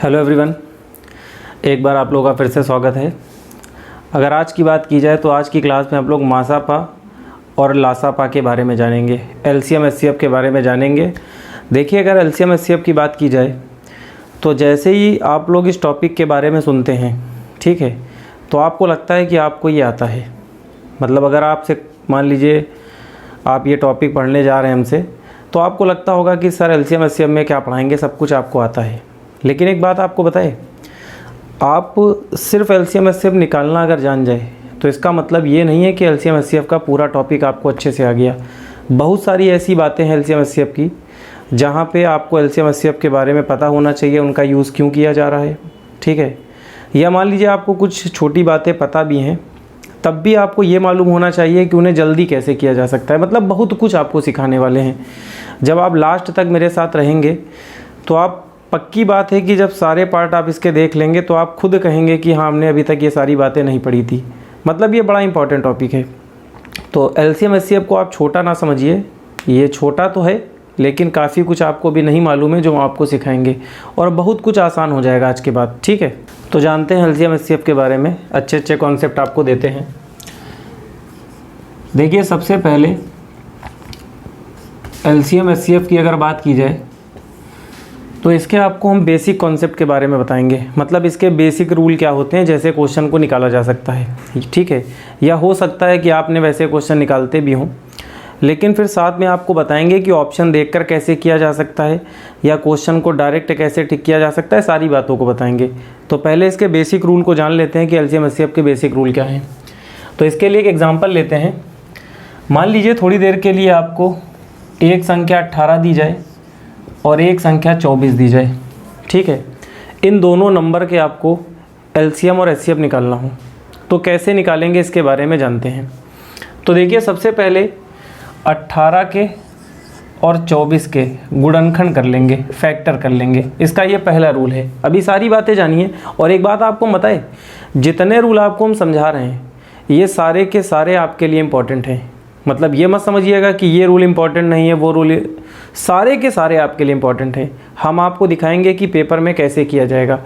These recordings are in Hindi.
हेलो एवरीवन, एक बार आप लोगों का फिर से स्वागत है। अगर आज की बात की जाए तो आज की क्लास में आप लोग मासापा और लासापा के बारे में जानेंगे, एलसीएम एचसीएफ के बारे में जानेंगे। देखिए, अगर एलसीएम एचसीएफ की बात की जाए तो जैसे ही आप लोग इस टॉपिक के बारे में सुनते हैं, ठीक है, तो आपको लगता है कि आपको ये आता है। मतलब अगर आपसे मान लीजिए आप ये टॉपिक पढ़ने जा रहे हैं हमसे, तो आपको लगता होगा कि सर एलसीएम एचसीएफ में क्या पढ़ाएंगे, सब कुछ आपको आता है। लेकिन एक बात आपको बताए, आप सिर्फ एलसीएम एचसीएफ निकालना अगर जान जाए तो इसका मतलब ये नहीं है कि एलसीएम एचसीएफ का पूरा टॉपिक आपको अच्छे से आ गया। बहुत सारी ऐसी बातें हैं एलसीएम एचसीएफ की जहाँ पे आपको एलसीएम एचसीएफ के बारे में पता होना चाहिए, उनका यूज़ क्यों किया जा रहा है, ठीक है। या मान लीजिए आपको कुछ छोटी बातें पता भी हैं, तब भी आपको ये मालूम होना चाहिए कि उन्हें जल्दी कैसे किया जा सकता है। मतलब बहुत कुछ आपको सिखाने वाले हैं। जब आप लास्ट तक मेरे साथ रहेंगे तो आप, पक्की बात है कि जब सारे पार्ट आप इसके देख लेंगे तो आप खुद कहेंगे कि हाँ, हमने अभी तक ये सारी बातें नहीं पढ़ी थी। मतलब ये बड़ा इंपॉर्टेंट टॉपिक है। तो एलसीएम एचसीएफ को आप छोटा ना समझिए, ये छोटा तो है लेकिन काफ़ी कुछ आपको भी नहीं मालूम है जो हम आपको सिखाएंगे, और बहुत कुछ आसान हो जाएगा आज के बाद, ठीक है। तो जानते हैं एलसीएम एचसीएफ के बारे में, अच्छे अच्छे कॉन्सेप्ट आपको देते हैं। देखिए, सबसे पहले एलसीएम एचसीएफ की अगर बात की जाए तो इसके आपको हम बेसिक कॉन्सेप्ट के बारे में बताएंगे। मतलब इसके बेसिक रूल क्या होते हैं, जैसे क्वेश्चन को निकाला जा सकता है, ठीक है। या हो सकता है कि आपने वैसे क्वेश्चन निकालते भी हों, लेकिन फिर साथ में आपको बताएंगे कि ऑप्शन देखकर कैसे किया जा सकता है या क्वेश्चन को डायरेक्ट कैसे टिक किया जा सकता है, सारी बातों को बताएंगे। तो पहले इसके बेसिक रूल को जान लेते हैं कि एलसीएम एचसीएफ के बेसिक रूल क्या हैं। तो इसके लिए एक एग्जाम्पल लेते हैं। मान लीजिए थोड़ी देर के लिए आपको एक संख्या 18 दी जाए और एक संख्या 24 दी जाए, ठीक है। इन दोनों नंबर के आपको एलसीएम और एचसीएफ निकालना हो तो कैसे निकालेंगे, इसके बारे में जानते हैं। तो देखिए, सबसे पहले 18 के और 24 के गुणनखंड कर लेंगे, फैक्टर कर लेंगे। इसका ये पहला रूल है। अभी सारी बातें जानिए। और एक बात आपको बताए, जितने रूल आपको हम समझा रहे हैं ये सारे के सारे आपके लिए इम्पोर्टेंट हैं। मतलब ये मत समझिएगा कि ये रूल इम्पोर्टेंट नहीं है, वो रूल, सारे के सारे आपके लिए इम्पोर्टेंट हैं। हम आपको दिखाएंगे कि पेपर में कैसे किया जाएगा।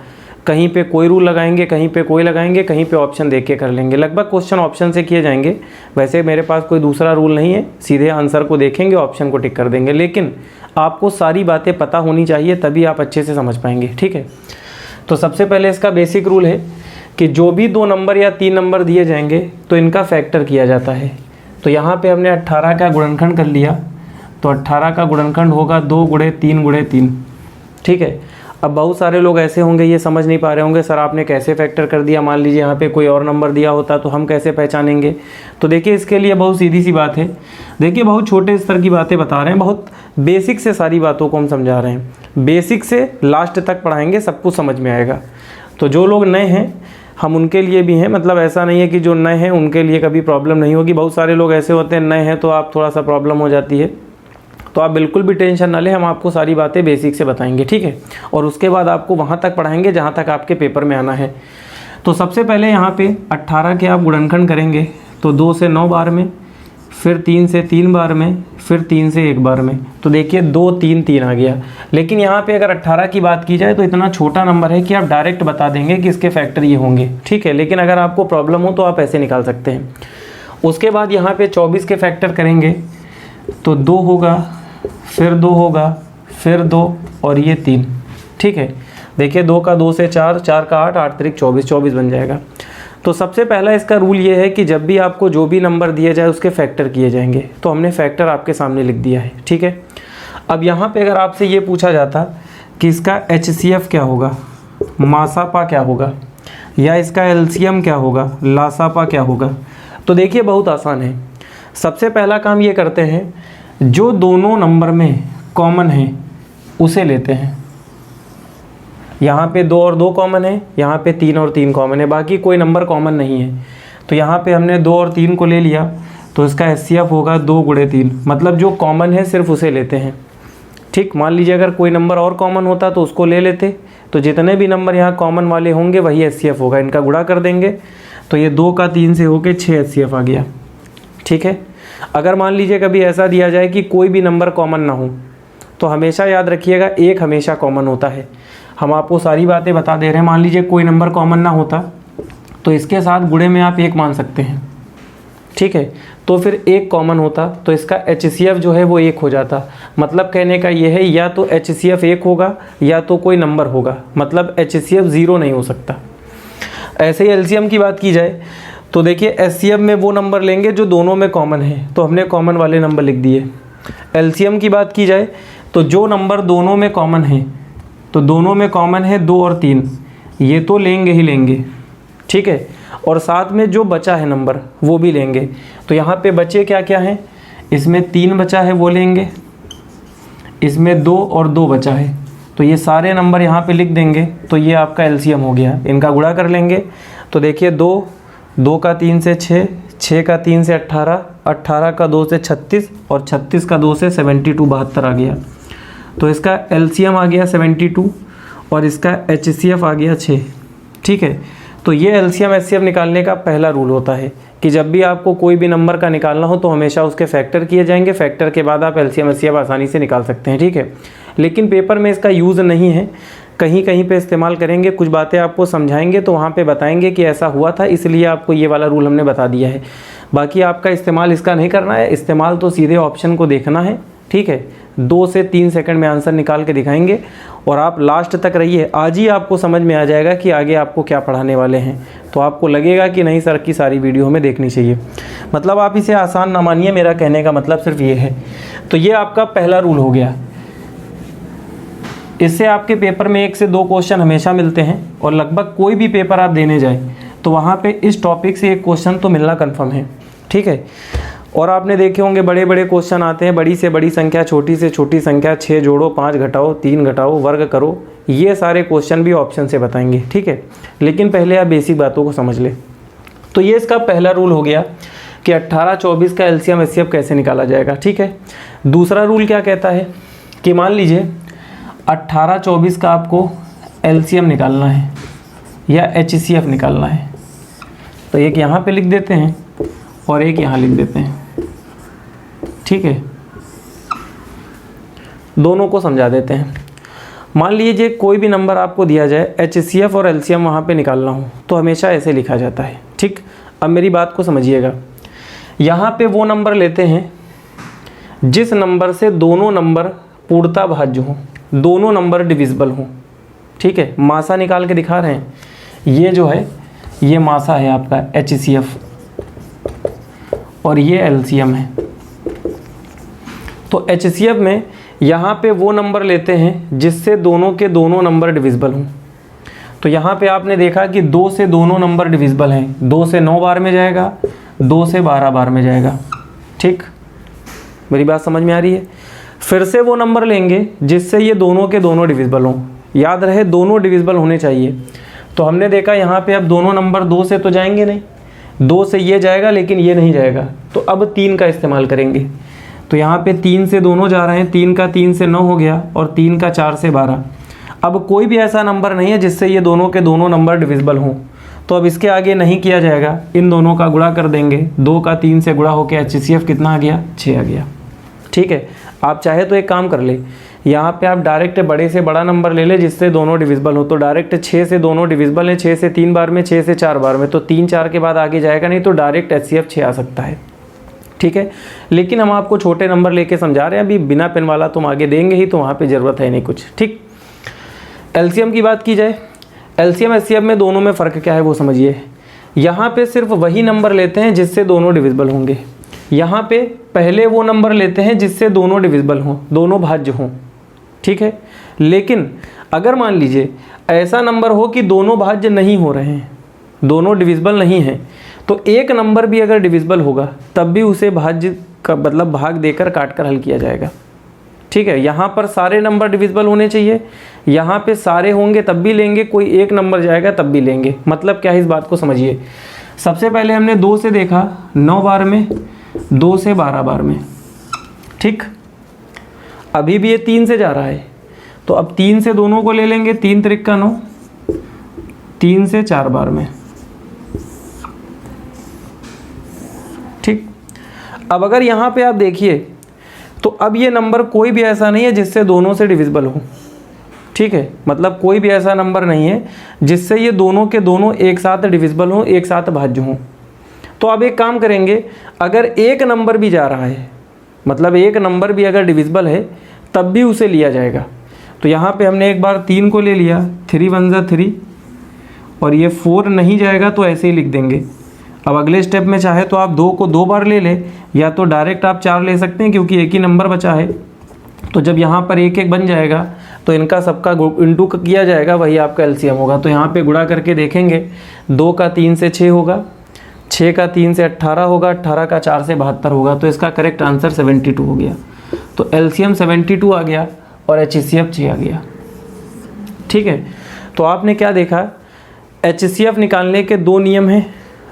कहीं पे कोई रूल लगाएंगे, कहीं पे कोई लगाएंगे, कहीं पे ऑप्शन देख के कर लेंगे। लगभग क्वेश्चन ऑप्शन से किए जाएंगे। वैसे मेरे पास कोई दूसरा रूल नहीं है, सीधे आंसर को देखेंगे, ऑप्शन को टिक कर देंगे। लेकिन आपको सारी बातें पता होनी चाहिए, तभी आप अच्छे से समझ पाएंगे, ठीक है। तो सबसे पहले इसका बेसिक रूल है कि जो भी 2 नंबर या 3 नंबर दिए जाएंगे तो इनका फैक्टर किया जाता है। तो यहाँ पे हमने 18 का गुणनखंड कर लिया, तो 18 का गुणनखंड होगा 2 गुणे 3 गुणे 3, ठीक है। अब बहुत सारे लोग ऐसे होंगे, ये समझ नहीं पा रहे होंगे, सर आपने कैसे फैक्टर कर दिया। मान लीजिए यहाँ पे कोई और नंबर दिया होता तो हम कैसे पहचानेंगे। तो देखिए, इसके लिए बहुत सीधी सी बात है। देखिए, बहुत छोटे स्तर की बातें बता रहे हैं, बहुत बेसिक से सारी बातों को हम समझा रहे हैं। बेसिक से लास्ट तक पढ़ाएंगे, सब कुछ समझ में आएगा। तो जो लोग नए हैं, हम उनके लिए भी हैं। मतलब ऐसा नहीं है कि जो नए हैं उनके लिए कभी प्रॉब्लम नहीं होगी। बहुत सारे लोग ऐसे होते हैं, नए हैं तो आप थोड़ा सा प्रॉब्लम हो जाती है। तो आप बिल्कुल भी टेंशन ना लें, हम आपको सारी बातें बेसिक से बताएंगे, ठीक है। और उसके बाद आपको वहाँ तक पढ़ाएंगे जहाँ तक आपके पेपर में आना है। तो सबसे पहले यहाँ पे 18 के आप गुणनखंड करेंगे तो 2 से 9 बार में, फिर 3 से 3 बार में, फिर 3 से 1 बार में। तो देखिए 2 3 3 आ गया। लेकिन यहाँ पे अगर 18 की बात की जाए तो इतना छोटा नंबर है कि आप डायरेक्ट बता देंगे कि इसके फैक्टर ये होंगे, ठीक है। लेकिन अगर आपको प्रॉब्लम हो तो आप ऐसे निकाल सकते हैं। उसके बाद यहाँ पे 24 के फैक्टर करेंगे तो 2 होगा, फिर 2 होगा, फिर 2 और ये 3, ठीक है। देखिए 2 का 2 से 4, 4 का 8, 8 त्रिक 24, 24 बन जाएगा। तो सबसे पहला इसका रूल ये है कि जब भी आपको जो भी नंबर दिया जाए उसके फैक्टर किए जाएंगे। तो हमने फैक्टर आपके सामने लिख दिया है, ठीक है। अब यहाँ पे अगर आपसे ये पूछा जाता कि इसका एचसीएफ क्या होगा, मासापा क्या होगा, या इसका एलसीएम क्या होगा, लासापा क्या होगा, तो देखिए बहुत आसान है। सबसे पहला काम ये करते हैं, जो दोनों नंबर में कॉमन है उसे लेते हैं। यहाँ पे 2 और 2 कॉमन है, यहाँ पे 3 और 3 कॉमन है, बाकी कोई नंबर कॉमन नहीं है। तो यहाँ पे हमने 2 और 3 को ले लिया, तो इसका एचसीएफ होगा 2 गुणे 3। मतलब जो कॉमन है सिर्फ उसे लेते हैं, ठीक। मान लीजिए अगर कोई नंबर और कॉमन होता तो उसको ले लेते। तो जितने भी नंबर यहाँ कॉमन वाले होंगे वही एचसीएफ होगा। इनका गुणा कर देंगे तो ये 2 का 3 से होके 6 एचसीएफ आ गया, ठीक है। अगर मान लीजिए कभी ऐसा दिया जाए कि कोई भी नंबर कॉमन ना हो तो हमेशा याद रखिएगा एक हमेशा कॉमन होता है। हम आपको सारी बातें बता दे रहे हैं। मान लीजिए कोई नंबर कॉमन ना होता तो इसके साथ गुणे में आप 1 मान सकते हैं, ठीक है। तो फिर 1 कॉमन होता तो इसका HCF जो है वो 1 हो जाता। मतलब कहने का ये है या तो HCF 1 होगा या तो कोई नंबर होगा, मतलब HCF 0 नहीं हो सकता। ऐसे ही LCM की बात की जाए तो देखिए HCF में वो नंबर लेंगे जो दोनों में कॉमन है, तो हमने कॉमन वाले नंबर लिख दिए। LCM की बात की जाए तो जो नंबर दोनों में कॉमन है, तो दोनों में कॉमन है 2 और 3, ये तो लेंगे ही लेंगे, ठीक है। और साथ में जो बचा है नंबर वो भी लेंगे। तो यहाँ पे बचे क्या क्या हैं, इसमें 3 बचा है वो लेंगे, इसमें 2 और 2 बचा है, तो ये सारे नंबर यहाँ पे लिख देंगे। तो ये आपका LCM हो गया। इनका गुणा कर लेंगे तो देखिए 2 का 3 से 6, 6 का 3 से 18, 18 का 2 से 36 और 36 का 2 से 72, 72 आ गया। तो इसका LCM आ गया 72 और इसका HCF आ गया 6, ठीक है। तो ये LCM HCF निकालने का पहला रूल होता है कि जब भी आपको कोई भी नंबर का निकालना हो तो हमेशा उसके फैक्टर किए जाएंगे, फैक्टर के बाद आप LCM HCF आसानी से निकाल सकते हैं, ठीक है। लेकिन पेपर में इसका यूज़ नहीं है, कहीं कहीं पे इस्तेमाल करेंगे, कुछ बातें आपको समझाएंगे तो वहाँ पे बताएंगे कि ऐसा हुआ था, इसलिए आपको ये वाला रूल हमने बता दिया है। बाकी आपका इस्तेमाल इसका नहीं करना है, इस्तेमाल तो सीधे ऑप्शन को देखना है, ठीक है। 2 से 3 सेकंड में आंसर निकाल के दिखाएंगे और आप लास्ट तक रहिए। आज ही आपको समझ में आ जाएगा कि आगे आपको क्या पढ़ाने वाले हैं, तो आपको लगेगा कि नहीं सर की सारी वीडियो हमें देखनी चाहिए। मतलब आप इसे आसान ना मानिए, मेरा कहने का मतलब सिर्फ ये है। तो ये आपका पहला रूल हो गया। इससे आपके पेपर में 1 से 2 क्वेश्चन हमेशा मिलते हैं और लगभग कोई भी पेपर आप देने जाए तो वहाँ पे इस टॉपिक से 1 क्वेश्चन तो मिलना कन्फर्म है, ठीक है। और आपने देखे होंगे बड़े बड़े क्वेश्चन आते हैं, बड़ी से बड़ी संख्या, छोटी से छोटी संख्या, 6 जोड़ो, 5 घटाओ, 3 घटाओ, वर्ग करो, ये सारे क्वेश्चन भी ऑप्शन से बताएंगे, ठीक है। लेकिन पहले आप बेसिक बातों को समझ लें। तो ये इसका पहला रूल हो गया कि 18-24 का LCM HCF कैसे निकाला जाएगा, ठीक है। दूसरा रूल क्या कहता है कि मान लीजिए 18-24 का आपको LCM निकालना है या HCF निकालना है, तो एक यहाँ पे लिख देते हैं और एक यहाँ लिख देते हैं, ठीक है। दोनों को समझा देते हैं। मान लीजिए कोई भी नंबर आपको दिया जाए, HCF और LCM वहाँ पे निकालना हो तो हमेशा ऐसे लिखा जाता है, ठीक। अब मेरी बात को समझिएगा। यहाँ पे वो नंबर लेते हैं जिस नंबर से दोनों नंबर पूर्णतः भाज्य हों, दोनों नंबर डिविजिबल हों, ठीक है। मासा निकाल के दिखा रहे हैं, ये जो है ये मासा है आपका HCF और ये LCM है। तो HCF में यहाँ पे वो नंबर लेते हैं जिससे दोनों के दोनों नंबर डिविजिबल हों। तो यहाँ पे आपने देखा कि 2 से दोनों नंबर डिविजिबल हैं, 2 से 9 बार में जाएगा, 2 से 12 बार में जाएगा, ठीक। मेरी बात समझ में आ रही है। फिर से वो नंबर लेंगे जिससे ये दोनों के दोनों डिविजिबल हों। याद रहे दोनों डिविजिबल होने चाहिए। तो हमने देखा यहाँ पे अब दोनों नंबर 2 से तो जाएंगे नहीं, 2 से ये जाएगा लेकिन ये नहीं जाएगा, तो अब 3 का इस्तेमाल करेंगे। तो यहाँ पे 3 से दोनों जा रहे हैं, 3 का 3 से 9 हो गया और 3 का 4 से 12। अब कोई भी ऐसा नंबर नहीं है जिससे ये दोनों के दोनों नंबर डिविजिबल हों, तो अब इसके आगे नहीं किया जाएगा, इन दोनों का गुणा कर देंगे। 2 का 3 से गुणा होकर HCF कितना आ गया, 6 आ गया, ठीक है। आप चाहे तो एक काम कर ले, यहाँ पे आप डायरेक्ट बड़े से बड़ा नंबर ले ले जिससे दोनों डिविजिबल हो। तो डायरेक्ट 6 से दोनों डिविजिबल है, 6 से 3 बार में, 6 से 4 बार में, तो 3 4 के बाद आगे जाएगा नहीं, तो डायरेक्ट HCF 6 आ सकता है, ठीक है। लेकिन हम आपको छोटे नंबर लेके समझा रहे हैं, अभी बिना पेन वाला तुम आगे देंगे ही, तो वहाँ पे ज़रूरत है नहीं कुछ, ठीक। LCM की बात की जाए, LCM HCF में दोनों में फ़र्क क्या है वो समझिए। यहाँ पे सिर्फ वही नंबर लेते हैं जिससे दोनों डिविजिबल होंगे, यहाँ पे पहले वो नंबर लेते हैं जिससे दोनों डिविजिबल हों, दोनों भाज्य हों, ठीक है। लेकिन अगर मान लीजिए ऐसा नंबर हो कि दोनों भाज्य नहीं हो रहे हैं, दोनों डिविजिबल नहीं हैं, तो एक नंबर भी अगर डिविजिबल होगा तब भी उसे भाज्य का मतलब भाग देकर काट कर हल किया जाएगा, ठीक है। यहाँ पर सारे नंबर डिविजिबल होने चाहिए, यहाँ पे सारे होंगे तब भी लेंगे, कोई एक नंबर जाएगा तब भी लेंगे। मतलब क्या है इस बात को समझिए। सबसे पहले हमने 2 से देखा 9 बार में, 2 से 12 बार में, ठीक। अभी भी ये 3 से जा रहा है, तो अब 3 से दोनों को ले लेंगे, 3 त्रिक का 9, 3 से 4 बार में, ठीक। अब अगर यहाँ पे आप देखिए तो अब ये नंबर कोई भी ऐसा नहीं है जिससे दोनों से डिविजिबल हो, ठीक है, मतलब कोई भी ऐसा नंबर नहीं है जिससे ये दोनों के दोनों एक साथ डिविजिबल हो, एक साथ भाज्य हों। तो अब एक काम करेंगे, अगर एक नंबर भी जा रहा है, मतलब एक नंबर भी अगर डिविजिबल है तब भी उसे लिया जाएगा। तो यहाँ पे हमने एक बार 3 को ले लिया, 3 1 जा 3, और ये 4 नहीं जाएगा तो ऐसे ही लिख देंगे। अब अगले स्टेप में चाहे तो आप 2 को 2 बार ले लें, या तो डायरेक्ट आप 4 ले सकते हैं क्योंकि एक ही नंबर बचा है। तो जब यहाँ पर 1 1 बन जाएगा तो इनका सबका इंटू किया जाएगा, वही आपका एलसीएम होगा। तो यहाँ पे गुणा करके देखेंगे, 2 का 3 से 6 होगा, 6 का 3 से 18 होगा, 18 का 4 से 72 होगा। तो इसका करेक्ट आंसर 72 हो गया। तो एलसीएम 72 आ गया और एचसीएफ 6 आ गया, ठीक है। तो आपने क्या देखा, एचसीएफ निकालने के 2 नियम हैं,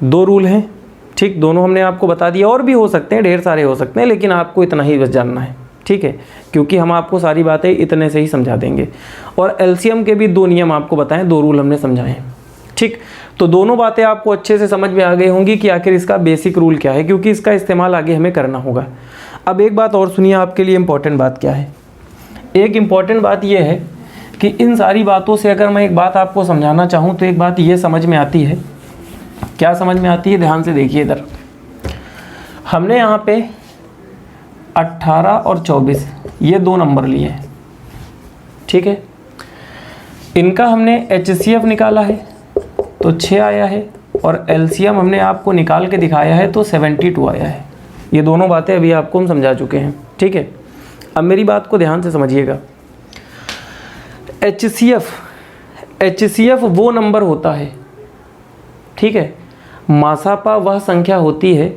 2 रूल हैं, ठीक, दोनों हमने आपको बता दिया। और भी हो सकते हैं, ढेर सारे हो सकते हैं, लेकिन आपको इतना ही बस जानना है, ठीक है, क्योंकि हम आपको सारी बातें इतने से ही समझा देंगे। और एलसीएम के भी 2 नियम आपको बताएं, 2 रूल हमने समझाए हैं, ठीक। तो दोनों बातें आपको अच्छे से समझ में आ गई होंगी कि आखिर इसका बेसिक रूल क्या है, क्योंकि इसका इस्तेमाल आगे हमें करना होगा। अब एक बात और सुनिए, आपके लिए इम्पॉर्टेंट बात क्या है। एक इम्पॉर्टेंट बात यह है कि इन सारी बातों से अगर मैं एक बात आपको समझाना चाहूँ तो एक बात ये समझ में आती है। क्या समझ में आती है, ध्यान से देखिए इधर। हमने यहाँ पे 18 और 24 ये 2 नंबर लिए हैं, ठीक है। इनका हमने एचसीएफ निकाला है तो 6 आया है, और एलसीएम हमने आपको निकाल के दिखाया है तो 72 आया है। ये दोनों बातें अभी आपको हम समझा चुके हैं, ठीक है। अब मेरी बात को ध्यान से समझिएगा। एचसीएफ वो नंबर होता है, ठीक है, मासापा वह संख्या होती है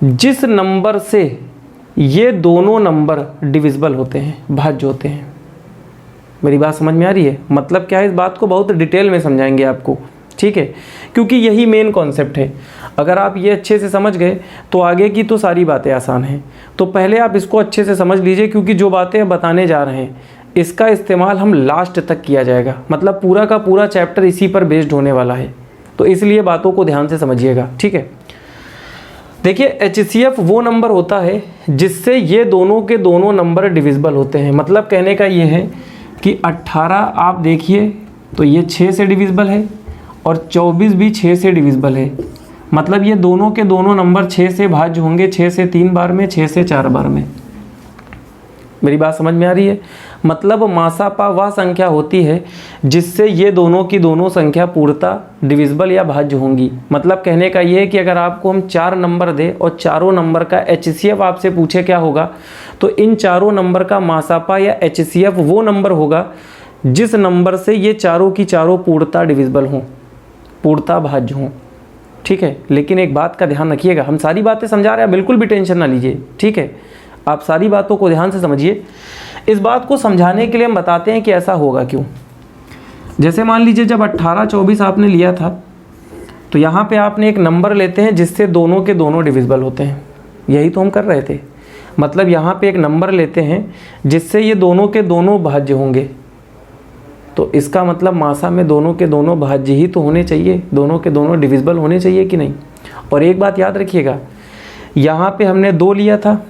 जिस नंबर से ये दोनों नंबर डिविजिबल होते हैं, भाज्य होते हैं। मेरी बात समझ में आ रही है? मतलब क्या है, इस बात को बहुत डिटेल में समझाएंगे आपको, ठीक है, क्योंकि यही मेन कॉन्सेप्ट है। अगर आप ये अच्छे से समझ गए तो आगे की तो सारी बातें आसान हैं। तो पहले आप इसको अच्छे से समझ लीजिए, क्योंकि जो बातें बताने जा रहे हैं इसका इस्तेमाल हम लास्ट तक किया जाएगा, मतलब पूरा का पूरा चैप्टर इसी पर बेस्ड होने वाला है। तो इसलिए बातों को ध्यान से समझिएगा, ठीक है। देखिए, एचसीएफ वो नंबर होता है जिससे ये दोनों के दोनों नंबर डिविजिबल होते हैं। मतलब कहने का ये है कि 18 आप देखिए तो ये 6 से डिविजिबल है, और 24 भी 6 से डिविजिबल है। मतलब ये दोनों के दोनों नंबर 6 से भाज्य होंगे, 6 से 3 बार में, 6 से 4 बार में। मेरी बात समझ में आ रही है? मतलब मासापा वह संख्या होती है जिससे ये दोनों की दोनों संख्या पूर्णतः डिविजिबल या भाज्य होंगी। मतलब कहने का ये है कि अगर आपको हम 4 नंबर दें और चारों नंबर का एचसीएफ आपसे पूछे क्या होगा, तो इन चारों नंबर का मासापा या एचसीएफ वो नंबर होगा जिस नंबर से ये चारों की चारों पूर्णतः डिविजिबल हों, पूर्णतः भाज्य हों, ठीक है। लेकिन एक बात का ध्यान रखिएगा, हम सारी बातें समझा रहे हैं, बिल्कुल भी टेंशन ना लीजिए, ठीक है। आप सारी बातों को ध्यान से समझिए। इस बात को समझाने के लिए हम बताते हैं कि ऐसा होगा क्यों। जैसे मान लीजिए जब 18 24 आपने लिया था, तो यहाँ पे आपने एक नंबर लेते हैं जिससे दोनों के दोनों डिविजिबल होते हैं। यही तो हम कर रहे थे। मतलब यहाँ पे एक नंबर लेते हैं जिससे ये दोनों के दोनों भाज्य होंगे। तो इसका मतलब मासा में दोनों के दोनों भाज्य ही तो होने चाहिए, दोनों के दोनों डिविजिबल होने चाहिए कि नहीं। और एक बात याद रखिएगा, यहाँ पे हमने 2 लिया था